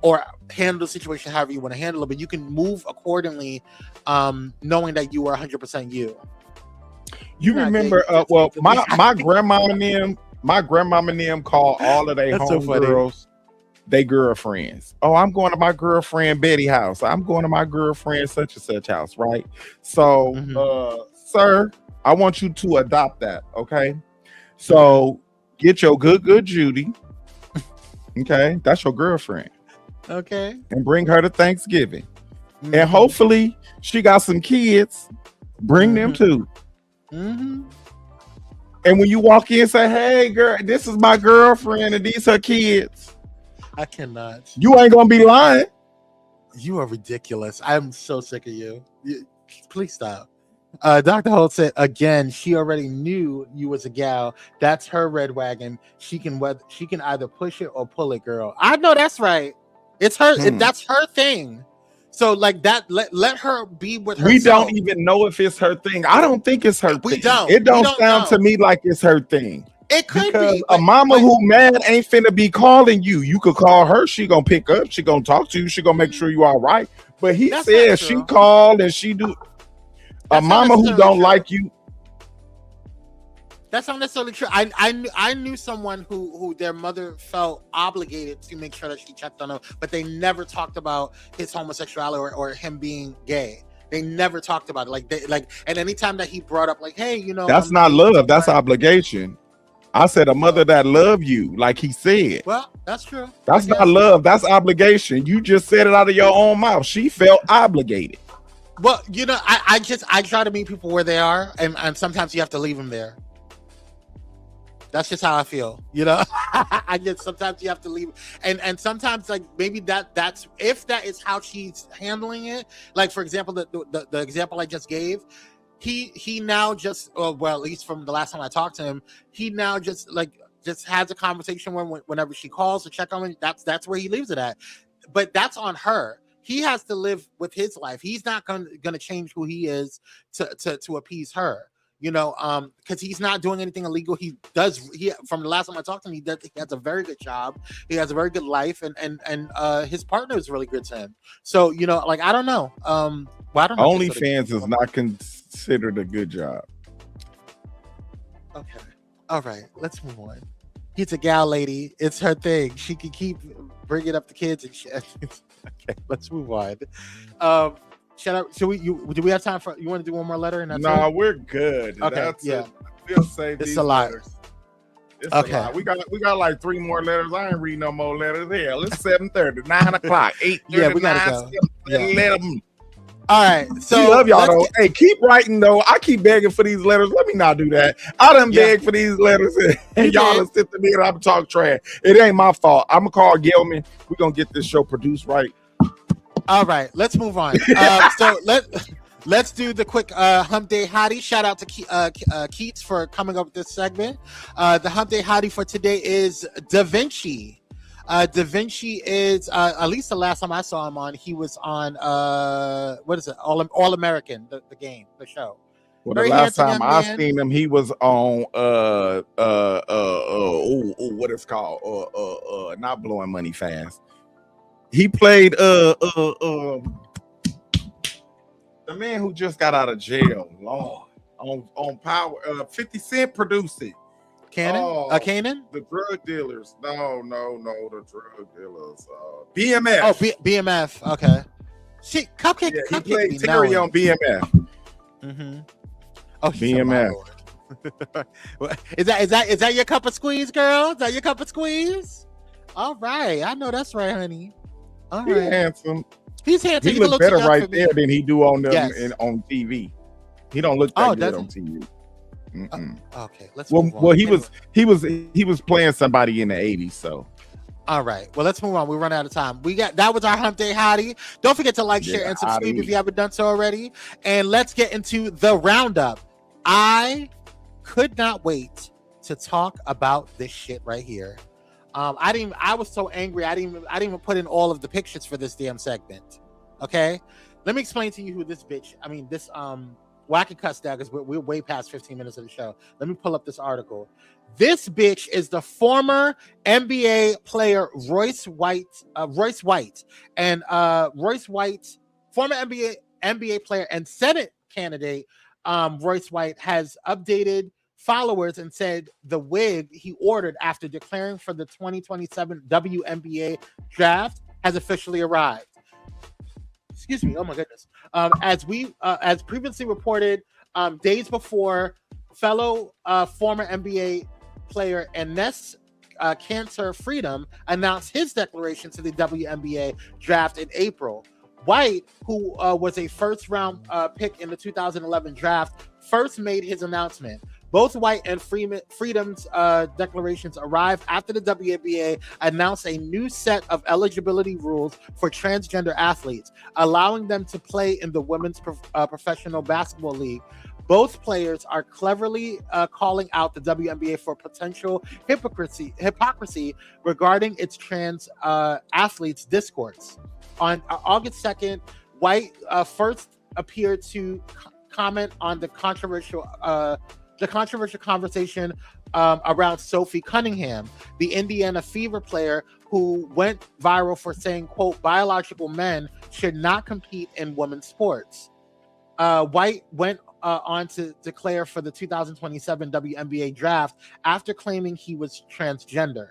or handle the situation however you want to handle it, but you can move accordingly, knowing that you were 100% you.
You remember, my grandma and them. My grandmama and them call all of their homegirls they girlfriends. Oh, I'm going to my girlfriend Betty house. I'm going to my girlfriend such and such house, right? So, sir, I want you to adopt that, okay? So get your good Judy, okay? That's your girlfriend.
Okay.
And bring her to Thanksgiving. And hopefully she got some kids. Bring them too. And when you walk in, say, hey, girl, this is my girlfriend and these her kids.
I cannot.
You ain't going to be lying.
You are ridiculous. I'm so sick of you. Please stop. Dr. Holt said, again, she already knew you was a gal. That's her red wagon. She can either push it or pull it, girl. I know that's right. It's her. That's her thing. So like that, let her be with herself.
We don't even know if it's her thing. I don't think it's her thing. It don't sound to me like it's her thing.
It could
because
be.
A mama who mad ain't finna be calling you. You could call her. She gonna pick up. She gonna talk to you. She gonna make sure you all right. But he said she called and she do. A mama who don't like you.
That's not necessarily true. I knew someone who their mother felt obligated to make sure that she checked on him, but they never talked about his homosexuality or him being gay. They never talked about it. And anytime that he brought up, like, hey, you know,
that's not love. That's obligation. I said a mother that love you, like he said.
Well, that's true.
That's not love. That's obligation. You just said it out of your own mouth. She felt obligated.
Well, you know, I try to meet people where they are, and sometimes you have to leave them there. That's just how I feel, you know. Sometimes you have to leave, and sometimes like maybe that's if that is how she's handling it. Like for example, the example I just gave, he now just well, at least from the last time I talked to him, he now just has a conversation whenever she calls to check on him. That's where he leaves it at, but that's on her. He has to live with his life. He's not going to change who he is to appease her. You know, because he's not doing anything illegal. He from the last time I talked to him, he has a very good job. He has a very good life, and his partner is really good to him. So, you know, like, I don't know. Well, I don't know.
OnlyFans is not considered a good job.
Okay. All right. Let's move on. He's a gal lady. It's her thing. She can keep bringing up the kids and shit. Okay. Let's move on. Shout out. Do we have time for? You want to do one more letter? And that's
we're good.
Okay.
We'll save
it's
these
a lot.
letters. It's a lot. We got like 3 more letters. I ain't read no more letters. Hell, it's 7:30, 9 o'clock, 8:30.
Yeah, we gotta go.
Let them.
All right. So
we love y'all though. Hey, keep writing though. I keep begging for these letters. Let me not do that. I done beg for these letters, and y'all done sit to me and I'm talk trash. It ain't my fault. I'm gonna call Gilman. We're gonna get this show produced right.
All right, let's move on. So let's do the quick Hump Day Hottie. Shout out to Keats for coming up with this segment. The Hump Day Hottie for today is Da Vinci. Da Vinci is at least the last time I saw him on, he was on what is it? All American, the game, the show.
Well, the
Very
last
handsome
time
young
I
man.
seen him, he was on what it's called, not Blowing Money Fast. He played the man who just got out of jail, Lord, on Power. 50 Cent produced it.
Kanan?
The drug dealers. No, the drug dealers. BMF.
Oh, BMF. Okay. Cupcake.
Yeah, he
Cupcake
played
be
Terry
knowing.
on BMF.
Mm-hmm. Oh, she said, my
BMF.
Lord. Is that your cup of squeeze, girl? Is that your cup of squeeze? All right, I know that's right, honey. All
He's
right.
handsome.
He's handsome.
He
He's a
look
little
better
too young
right
for me.
there than he do on them
Yes.
on TV. He don't look that good
does
on TV.
Okay, let's
Well,
move on.
well, he was playing somebody in the 80s, so.
All right. Well, let's move on. We run out of time. That was our Hump Day Hottie. Don't forget to like, share, and subscribe if you haven't done so already. And let's get into the roundup. I could not wait to talk about this shit right here. I was so angry. I didn't even put in all of the pictures for this damn segment. Okay. Let me explain to you who this bitch. Well, I can cuss down because we're way past 15 minutes of the show. Let me pull up this article. This bitch is the former NBA player Royce White, and Royce White, former NBA player and Senate candidate Royce White has updated followers and said the wig he ordered after declaring for the 2027 WNBA draft has officially arrived. Excuse me. Oh my goodness. As previously reported, days before, fellow former NBA player Enes Cancer Freedom announced his declaration to the WNBA draft in April. White, who was a first-round pick in the 2011 draft, first made his announcement. Both White and Freedom's declarations arrived after the WNBA announced a new set of eligibility rules for transgender athletes, allowing them to play in the Women's Professional Basketball League. Both players are cleverly calling out the WNBA for potential hypocrisy regarding its trans athletes' discourse. On August 2nd, White first appeared to comment on the controversial conversation around Sophie Cunningham, the Indiana Fever player who went viral for saying, quote, biological men should not compete in women's sports. White went on to declare for the 2027 WNBA draft after claiming he was transgender.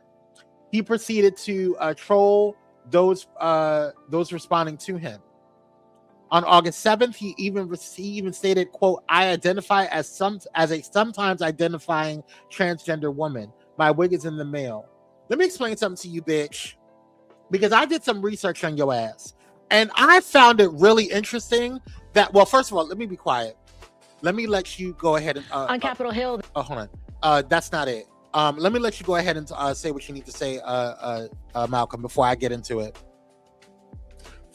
He proceeded to troll those responding to him. On August 7th, he even stated, quote, I identify as a sometimes identifying transgender woman. My wig is in the mail. Let me explain something to you, bitch, because I did some research on your ass, and I found it really interesting that, well, first of all, let me be quiet. Let me let you go ahead and on Capitol Hill. Oh, hold on. That's not it. Let me let you go ahead and say what you need to say, Malcolm, before I get into it.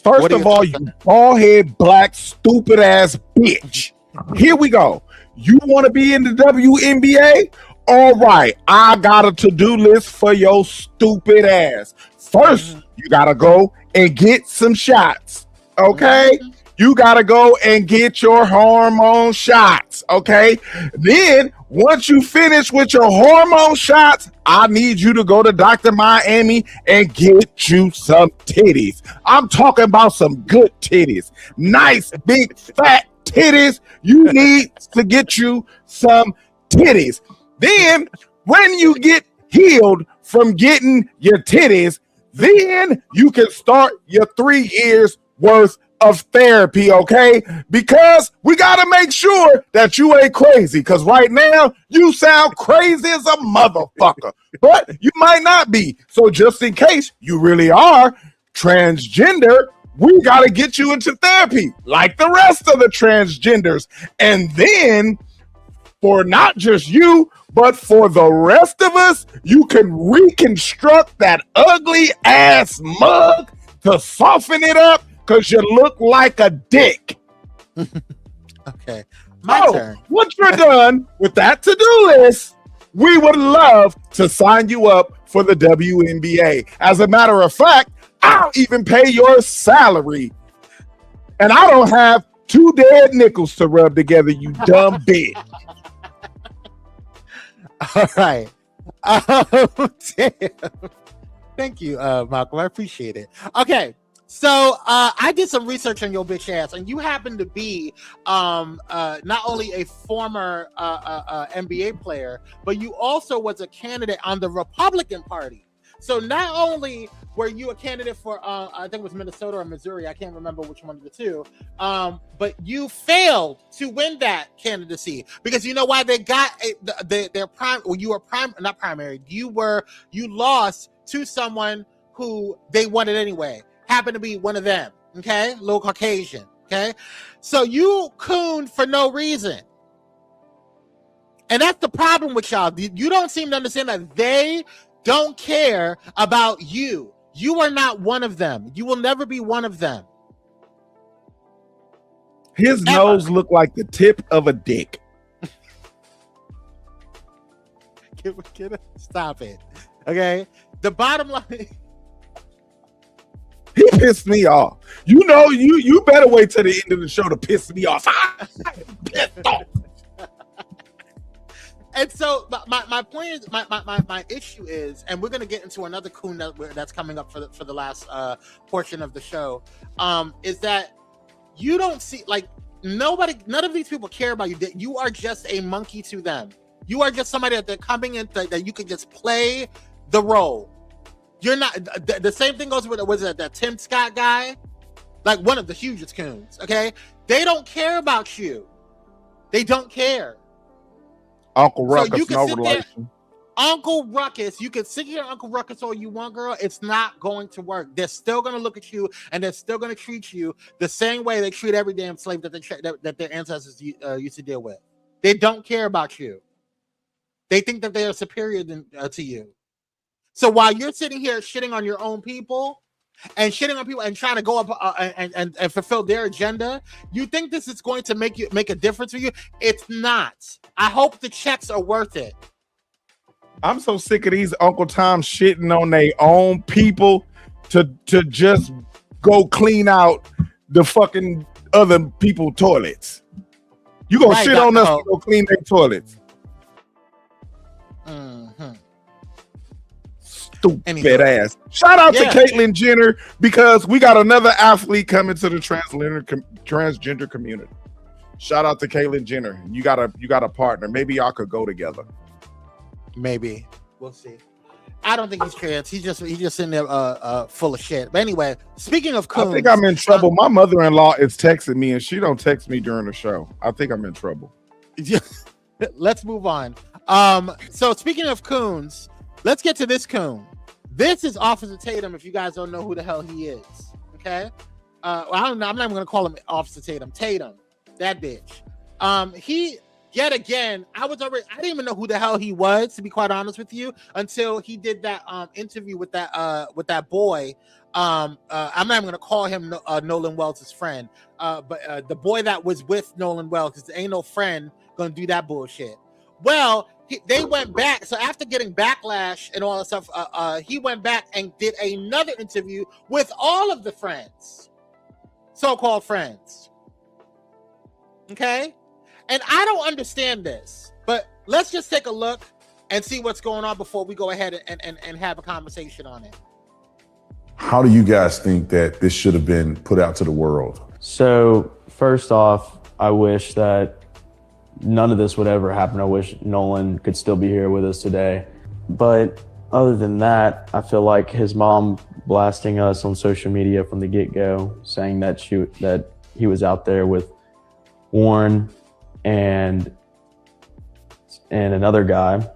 First of all, you bald-head, black, stupid ass bitch. Here we go. You want to be in the WNBA? All right, I got a to-do list for your stupid ass. First, you got to go and get some shots, okay? You got to go and get your hormone shots, okay? Then, once you finish with your hormone shots, I need you to go to Dr. Miami and get you some titties. I'm talking about some good titties. Nice, big, fat titties. You need to get you some titties. Then, when you get healed from getting your titties, then you can start your 3 years worth of therapy, okay? Because we got to make sure that you ain't crazy, because right now you sound crazy as a motherfucker, but you might not be. So just in case you really are transgender, we got to get you into therapy like the rest of the transgenders. And then for not just you, but for the rest of us, you can reconstruct that ugly ass mug to soften it up, because you look like a dick.
Okay. My turn.
Once you're done with that to-do list, we would love to sign you up for the WNBA. As a matter of fact, I'll even pay your salary. And I don't have 2 dead nickels to rub together, you dumb bitch.
All right. Damn. Thank you, Malcolm. I appreciate it. Okay. So I did some research on your bitch ass, and you happen to be not only a former NBA player, but you also was a candidate on the Republican Party. So not only were you a candidate for, I think it was Minnesota or Missouri, I can't remember which one of the two, but you failed to win that candidacy because you know why? They got their prime. Well, you were not primary. You lost to someone who they wanted anyway. Happened to be one of them. Okay, little Caucasian. Okay, so you cooned for no reason. And that's the problem with y'all. You don't seem to understand that they don't care about you. You are not one of them. You will never be one of them.
His nose looked like the tip of a dick.
Stop it. Okay? The bottom line...
He pissed me off. You know, you better wait till the end of the show to piss me off. Pissed off.
And so my point is, my issue is, and we're gonna get into another coon that's coming up for the last portion of the show, is that you don't see, like, none of these people care about you. That you are just a monkey to them. You are just somebody that they're coming in that you can just play the role. You're not. The same thing goes with that Tim Scott guy, like one of the hugest coons. Okay, they don't care about you. They don't care.
Uncle Ruckus,
so you can
no
sit
relation.
there, Uncle Ruckus, you can sit here, Uncle Ruckus, all you want, girl. It's not going to work. They're still going to look at you, and they're still going to treat you the same way they treat every damn slave that their ancestors used to deal with. They don't care about you. They think that they are superior to you. So while you're sitting here shitting on your own people and shitting on people and trying to go up and fulfill their agenda, you think this is going to make a difference for you? It's not. I hope the checks are worth it.
I'm so sick of these Uncle Tom shitting on their own people to just go clean out the fucking other people toilets. You gonna shit on us to go clean their toilets.
Mm-hmm.
Stupid ass. Shout out to Caitlyn Jenner because we got another athlete coming to the transgender community. Shout out to Caitlyn Jenner. You got a partner. Maybe y'all could go together.
Maybe. We'll see. I don't think he's trans. He's just sitting there full of shit. But anyway, speaking of coons,
I think I'm in trouble. My mother-in-law is texting me and she don't text me during the show. I think I'm in trouble.
Let's move on. So speaking of coons, let's get to this coon. This is Officer Tatum, if you guys don't know who the hell he is. Okay? I don't know. I'm not even gonna call him Officer Tatum. Tatum. That bitch. He yet again, I didn't even know who the hell he was, to be quite honest with you, until he did that interview with that boy. I'm not even gonna call him Nolan Wells' friend, but the boy that was with Nolan Wells, because there ain't no friend gonna do that bullshit. Well, they went back. So after getting backlash and all that stuff, he went back and did another interview with all of the friends, so-called friends. Okay? And I don't understand this, but let's just take a look and see what's going on before we go ahead and have a conversation on it.
How do you guys think that this should have been put out to the world?
So first off, I wish that none of this would ever happen. I wish Nolan could still be here with us today. But other than that, I feel like his mom blasting us on social media from the get-go, saying that he was out there with Warren and another guy.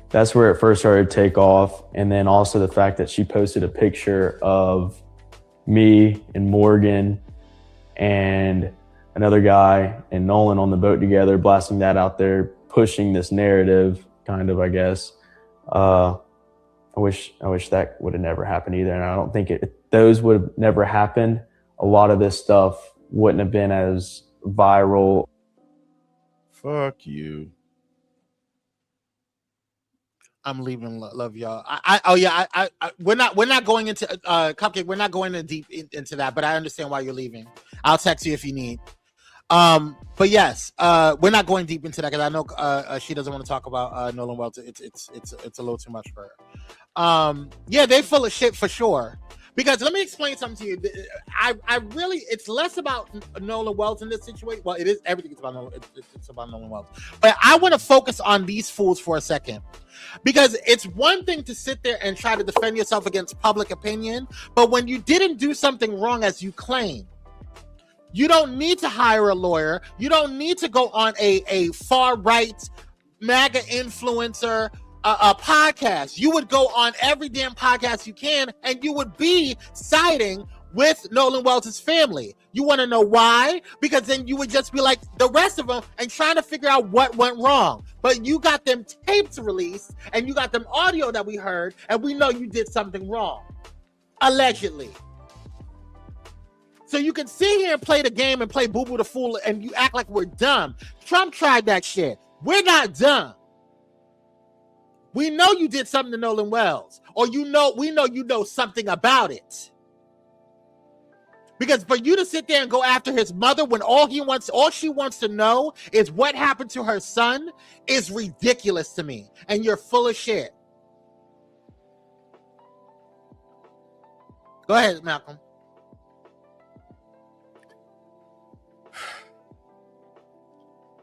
That's where it first started to take off. And then also the fact that she posted a picture of me and Morgan and another guy and Nolan on the boat together, blasting that out there, pushing this narrative, kind of, I guess. I wish that would have never happened either. And I don't think those would have never happened. A lot of this stuff wouldn't have been as viral.
Fuck you.
I'm leaving. Love y'all. We're not going into Cupcake. We're not going into that. But I understand why you're leaving. I'll text you if you need. But yes, we're not going deep into that because I know she doesn't want to talk about Nolan Wells. It's a little too much for her. Yeah, they full of shit for sure. Because let me explain something to you. I really, it's less about Nolan Wells in this situation. Well, it is, everything is about Nolan. It's about Nolan Wells. But I want to focus on these fools for a second. Because it's one thing to sit there and try to defend yourself against public opinion. But when you didn't do something wrong as you claim, you don't need to hire a lawyer. You don't need to go on a far-right MAGA influencer a podcast. You would go on every damn podcast you can, and you would be siding with Nolan Wells' family. You want to know why? Because then you would just be like the rest of them and trying to figure out what went wrong. But you got them tapes released, and you got them audio that we heard, and we know you did something wrong. Allegedly. So you can sit here and play the game and play Boo Boo the Fool, and you act like we're dumb. Trump tried that shit. We're not dumb. We know you did something to Nolan Wells, or we know you know something about it. Because for you to sit there and go after his mother when all she wants to know is what happened to her son is ridiculous to me. And you're full of shit. Go ahead, Malcolm.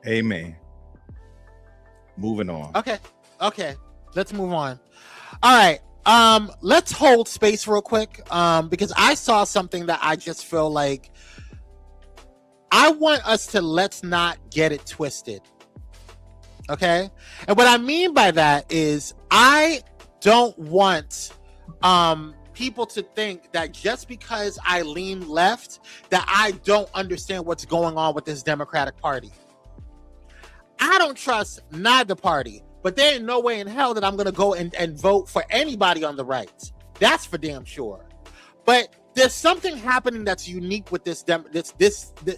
Amen. Moving on.
Okay. Let's move on. All right. Let's hold space real quick. Because I saw something that I just feel like I want us to let's not get it twisted. Okay? And what I mean by that is I don't want people to think that just because I lean left that I don't understand what's going on with this Democratic Party. I don't trust neither party, but there ain't no way in hell that I'm going to go and vote for anybody on the right. That's for damn sure. But there's something happening that's unique with this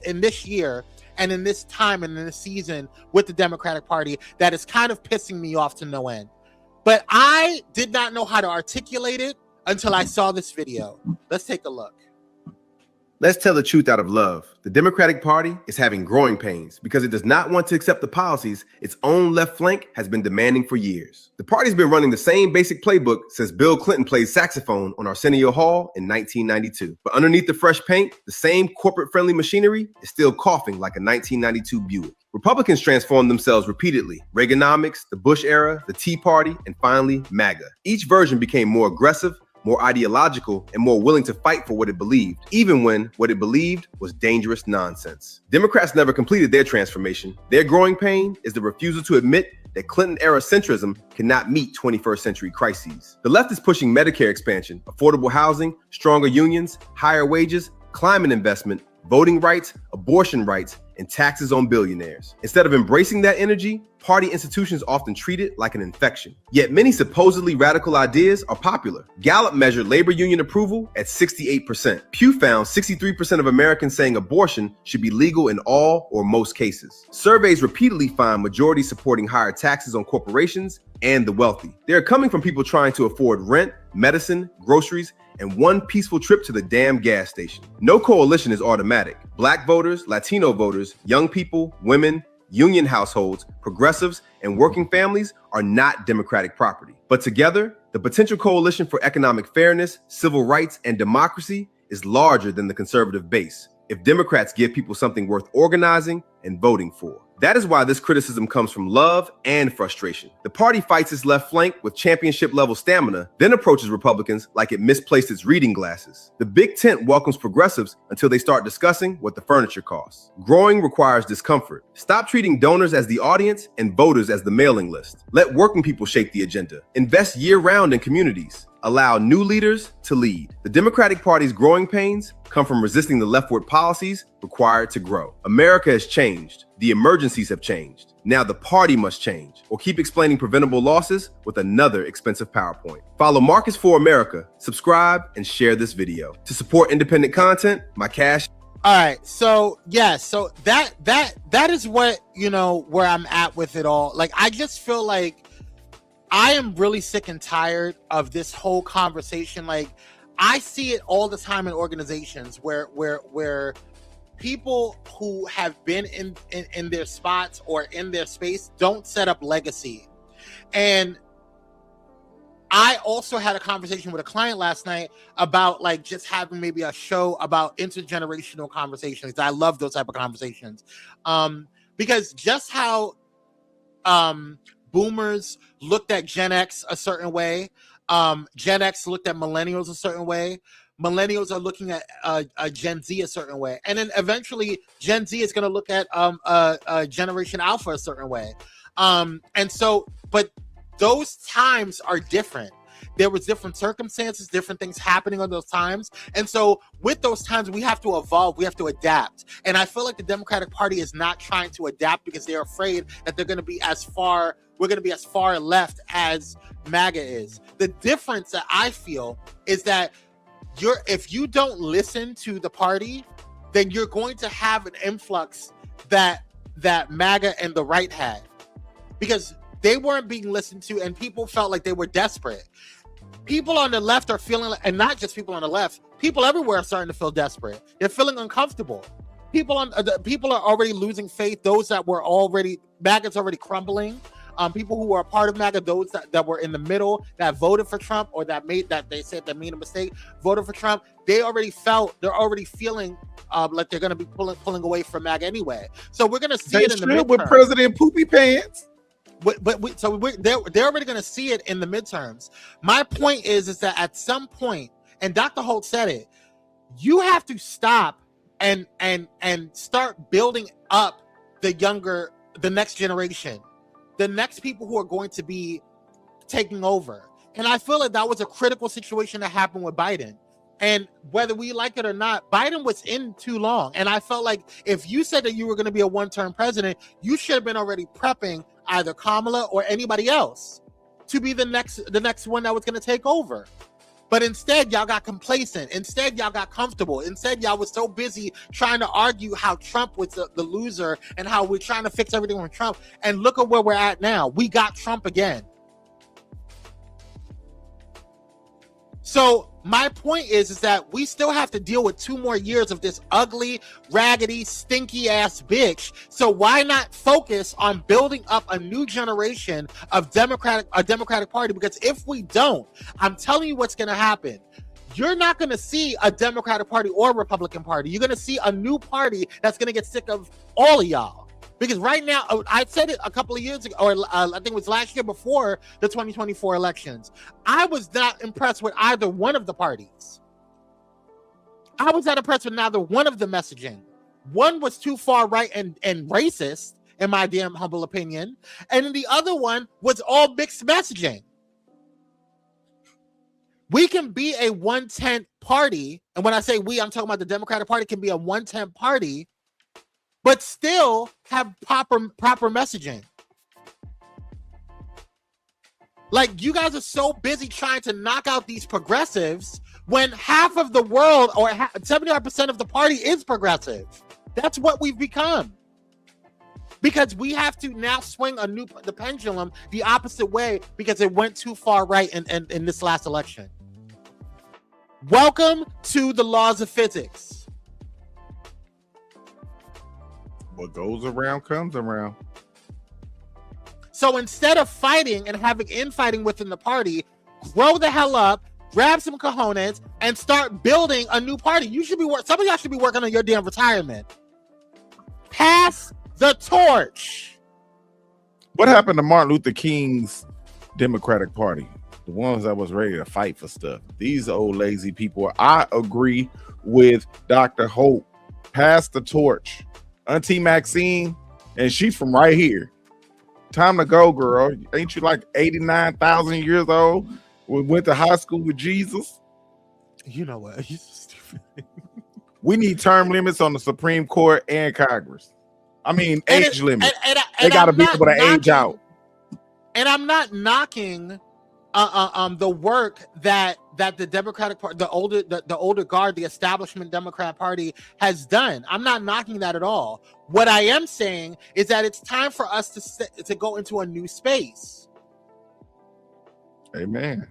in this year and in this time and in this season with the Democratic Party that is kind of pissing me off to no end. But I did not know how to articulate it until I saw this video. Let's take a look.
Let's tell the truth out of love. The Democratic Party is having growing pains because it does not want to accept the policies its own left flank has been demanding for years. The party's been running the same basic playbook since Bill Clinton played saxophone on Arsenio Hall in 1992. But underneath the fresh paint, the same corporate-friendly machinery is still coughing like a 1992 Buick. Republicans transformed themselves repeatedly. Reaganomics, the Bush era, the Tea Party, and finally, MAGA. Each version became more aggressive, more ideological, and more willing to fight for what it believed, even when what it believed was dangerous nonsense. Democrats never completed their transformation. Their growing pain is the refusal to admit that Clinton-era centrism cannot meet 21st century crises. The left is pushing Medicare expansion, affordable housing, stronger unions, higher wages, climate investment, voting rights, abortion rights, and taxes on billionaires. Instead of embracing that energy, party institutions often treat it like an infection. Yet many supposedly radical ideas are popular. Gallup measured labor union approval at 68%. Pew found 63% of Americans saying abortion should be legal in all or most cases. Surveys repeatedly find majorities supporting higher taxes on corporations and the wealthy. They are coming from people trying to afford rent, medicine, groceries, and one peaceful trip to the damn gas station. No coalition is automatic. Black voters, Latino voters, young people, women, union households, progressives, and working families are not Democratic property. But together, the potential coalition for economic fairness, civil rights, and democracy is larger than the conservative base if Democrats give people something worth organizing and voting for. That is why this criticism comes from love and frustration. The party fights its left flank with championship-level stamina, then approaches Republicans like it misplaced its reading glasses. The big tent welcomes progressives until they start discussing what the furniture costs. Growing requires discomfort. Stop treating donors as the audience and voters as the mailing list. Let working people shape the agenda. Invest year-round in communities. Allow new leaders to lead. The Democratic Party's growing pains come from resisting the leftward policies required to grow. America has changed. The emergencies have changed. Now the party must change, or keep explaining preventable losses with another expensive PowerPoint. Follow Marcus for America, subscribe, and share this video. To support independent content, my cash.
All right, so yes, so that is what, where I'm at with it all. Like, I just feel like I am really sick and tired of this whole conversation. Like, I see it all the time in organizations where people who have been in their spots or in their space don't set up legacy. And I also had a conversation with a client last night about like just having maybe a show about intergenerational conversations. I love those type of conversations. Because just how boomers looked at Gen X a certain way, Gen X looked at millennials a certain way, millennials are looking at Gen Z a certain way, and then eventually Gen Z is going to look at Generation Alpha a certain way. And so, but those times are different. There was different circumstances, different things happening on those times. And so with those times, we have to evolve, we have to adapt. And I feel like the Democratic Party is not trying to adapt because they're afraid that they're going to be we're going to be as far left as MAGA is. The difference that I feel is that if you don't listen to the party, then you're going to have an influx that MAGA and the right had. Because they weren't being listened to, and people felt like they were desperate. People on the left are feeling, and not just people on the left, people everywhere are starting to feel desperate. They're feeling uncomfortable. People are already losing faith. Those that were already, MAGA's already crumbling. People who were a part of MAGA, those that were in the middle, that voted for Trump, or that they said that made a mistake, voted for Trump, they're already feeling like they're going to be pulling away from MAGA anyway. So we're going to see it in the midterm.
With President Poopy Pants.
They're already going to see it in the midterms. My point is that at some point, and Dr. Holt said it, you have to stop and start building up the next generation, the next people who are going to be taking over. And I feel like that was a critical situation that happened with Biden. And whether we like it or not, Biden was in too long. And I felt like if you said that you were going to be a one-term president, you should have been already prepping either Kamala or anybody else to be the next one that was going to take over. But instead, y'all got complacent. Instead, y'all got comfortable. Instead, y'all was so busy trying to argue how Trump was the loser and how we're trying to fix everything with Trump. And look at where we're at now. We got Trump again. So my point is that we still have to deal with 2 more years of this ugly, raggedy, stinky ass bitch. So why not focus on building up a new generation of Democratic Party? Because if we don't, I'm telling you what's going to happen. You're not going to see a Democratic Party or Republican Party. You're going to see a new party that's going to get sick of all of y'all. Because right now, I said it a couple of years ago, or I think it was last year before the 2024 elections. I was not impressed with either one of the parties. I was not impressed with neither one of the messaging. One was too far right and racist, in my damn humble opinion. And then the other one was all mixed messaging. We can be a 110 party. And when I say we, I'm talking about the Democratic Party can be a 110 party, but still have proper messaging. Like, you guys are so busy trying to knock out these progressives when half of the world, or 75% of the party, is progressive. That's what we've become. Because we have to now swing the pendulum the opposite way because it went too far right in this last election. Welcome to the laws of physics.
What goes around comes around.
So instead of fighting and having infighting within the party, grow the hell up, grab some cojones, and start building a new party. You should be some of y'all should be working on your damn retirement. Pass the torch.
What happened to Martin Luther King's Democratic Party? The ones that was ready to fight for stuff. These old lazy people. I agree with Dr. Hope. Pass the torch. Auntie Maxine, and she's from right here. Time to go, girl. Ain't you like 89,000 years old? We went to high school with Jesus.
You know what? You're so stupid.
We need term limits on the Supreme Court and Congress. I mean, age limits. They got to be able to age out.
And I'm not knocking the work that the Democratic Party, the older guard, the establishment Democrat Party has done. I'm not knocking that at all. What I am saying is that it's time for us to go into a new space.
Amen.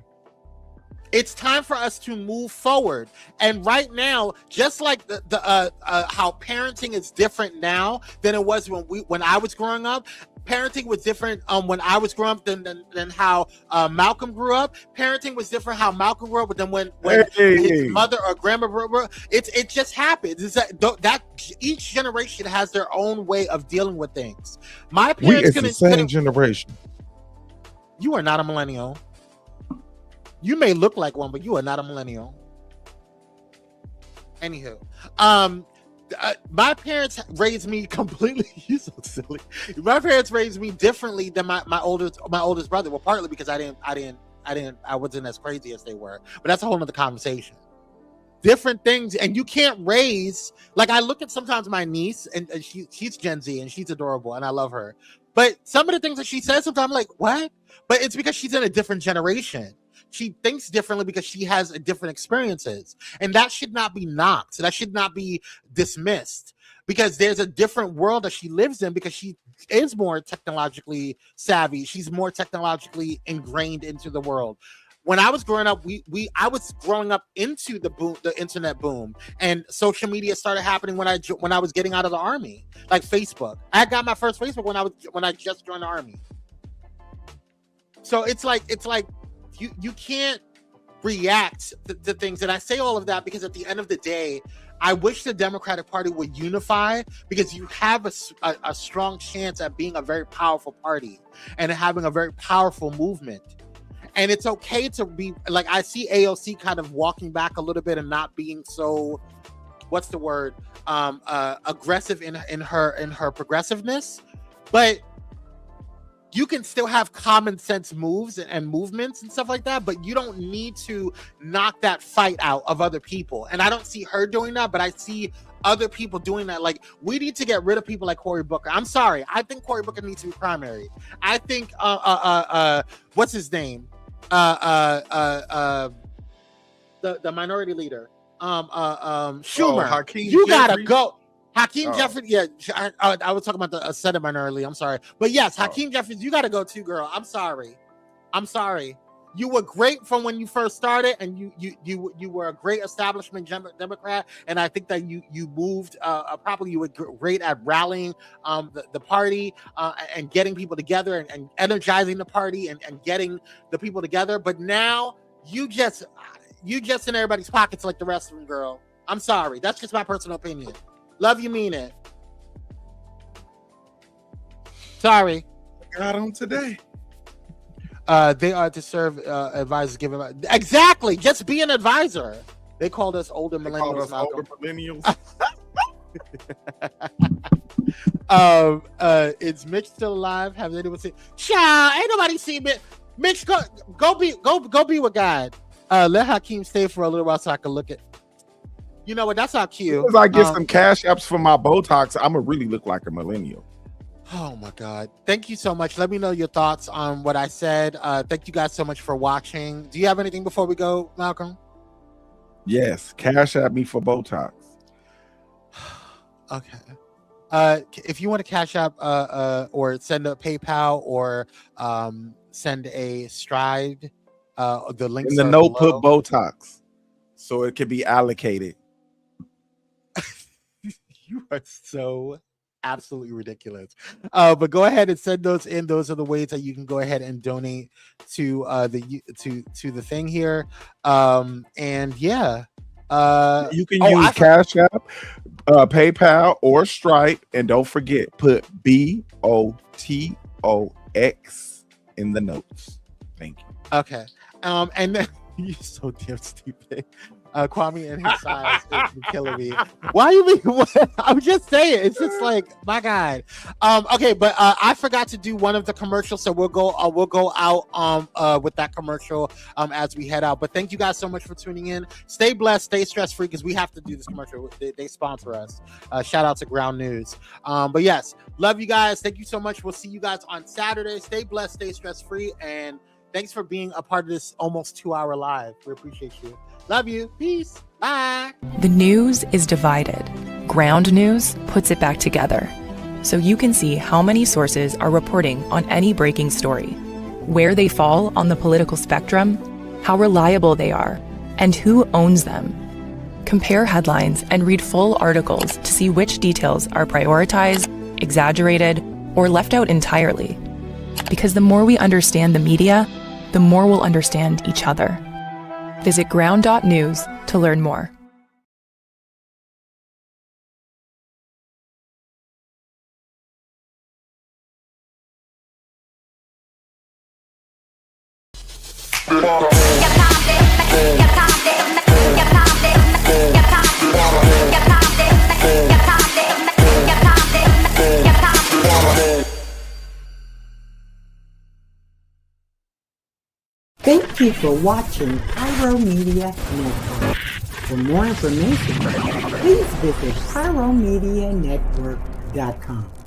It's time for us to move forward. And right now, just like how parenting is different now than it was when I was growing up. Parenting was different when I was growing up than how Malcolm grew up. Parenting was different how Malcolm grew up than when his mother or grandma grew up. It just happens. It's that each generation has their own way of dealing with things. My parents
the same generation.
You are not a millennial. You may look like one, but you are not a millennial. Anywho, my parents raised me completely. You're so silly. My parents raised me differently than my oldest brother. Well, partly because I wasn't as crazy as they were. But that's a whole nother conversation. Different things, and you can't raise. Like I look at sometimes my niece, and she's Gen Z, and she's adorable, and I love her. But some of the things that she says, sometimes I'm like, what? But it's because she's in a different generation. She thinks differently because she has different experiences. And that should not be knocked. That should not be dismissed because there's a different world that she lives in because she is more technologically savvy. She's more technologically ingrained into the world. When I was growing up, I was growing up into the internet boom, and social media started happening when I was getting out of the army, like Facebook. I got my first Facebook when I just joined the army. So it's like you can't react to things, and I say all of that because at the end of the day, I wish the Democratic Party would unify because you have a strong chance at being a very powerful party and having a very powerful movement. And it's okay to be like, I see AOC kind of walking back a little bit and not being so, what's the word, aggressive in her progressiveness, but you can still have common sense moves and movements and stuff like that, but you don't need to knock that fight out of other people. And I don't see her doing that, but I see other people doing that. Like, we need to get rid of people like Cory Booker. I'm sorry. I think Cory Booker needs to be primary. I think, what's his name? The minority leader, Schumer.
Hakeem
you gotta
Jeffries?
go. Hakeem Jeffries, yeah, I was talking about the Senate minority. I'm sorry, but yes, Hakeem Jeffries, you got to go too, girl. I'm sorry. You were great from when you first started, and you were a great establishment Democrat, and I think that you moved properly. You were great at rallying the party and getting people together and energizing the party and getting the people together. But now you just in everybody's pockets like the rest of them, girl. I'm sorry. That's just my personal opinion. Love you, mean it. Sorry.
Got them today.
They are to serve advisors given. Exactly. Just be an advisor. They called us older millennials. Is Mitch still alive? Have anyone seen? Child, ain't nobody seen Mitch. Mitch, go be with God. Let Hakeem stay for a little while so I can look at. You know what? That's not cute.
As I get some cash apps for my Botox, I'm gonna really look like a millennial.
Oh my God. Thank you so much. Let me know your thoughts on what I said. Thank you guys so much for watching. Do you have anything before we go, Malcolm?
Yes. Cash app me for Botox.
Okay. If you want to cash app or send a PayPal or send a Stride, the links
in the note put Botox so it can be allocated.
You are so absolutely ridiculous. But go ahead and send those in. Those are the ways that you can go ahead and donate to the thing here. And yeah.
You can use Cash App, PayPal, or Stripe, and don't forget, put BOTOX in the notes. Thank you.
Okay. And then you're so damn stupid. Kwame and his size is killing me. Why you mean? I'm just saying. It's just like, my God. Okay, but I forgot to do one of the commercials, so we'll go out with that commercial as we head out. But thank you guys so much for tuning in. Stay blessed, stay stress free, because we have to do this commercial. They sponsor us. Shout out to Ground News. But yes, love you guys. Thank you so much. We'll see you guys on Saturday. Stay blessed, stay stress free, and thanks for being a part of this almost 2-hour live. We appreciate you. Love you. Peace. Bye.
The news is divided. Ground News puts it back together, so you can see how many sources are reporting on any breaking story. where they fall on the political spectrum, how reliable they are, and who owns them. Compare headlines and read full articles to see which details are prioritized, exaggerated, or left out entirely. Because the more we understand the media, the more we'll understand each other. Visit ground.news to learn more.
Thank you for watching Pyro Media Network. For more information, please visit pyromedianetwork.com.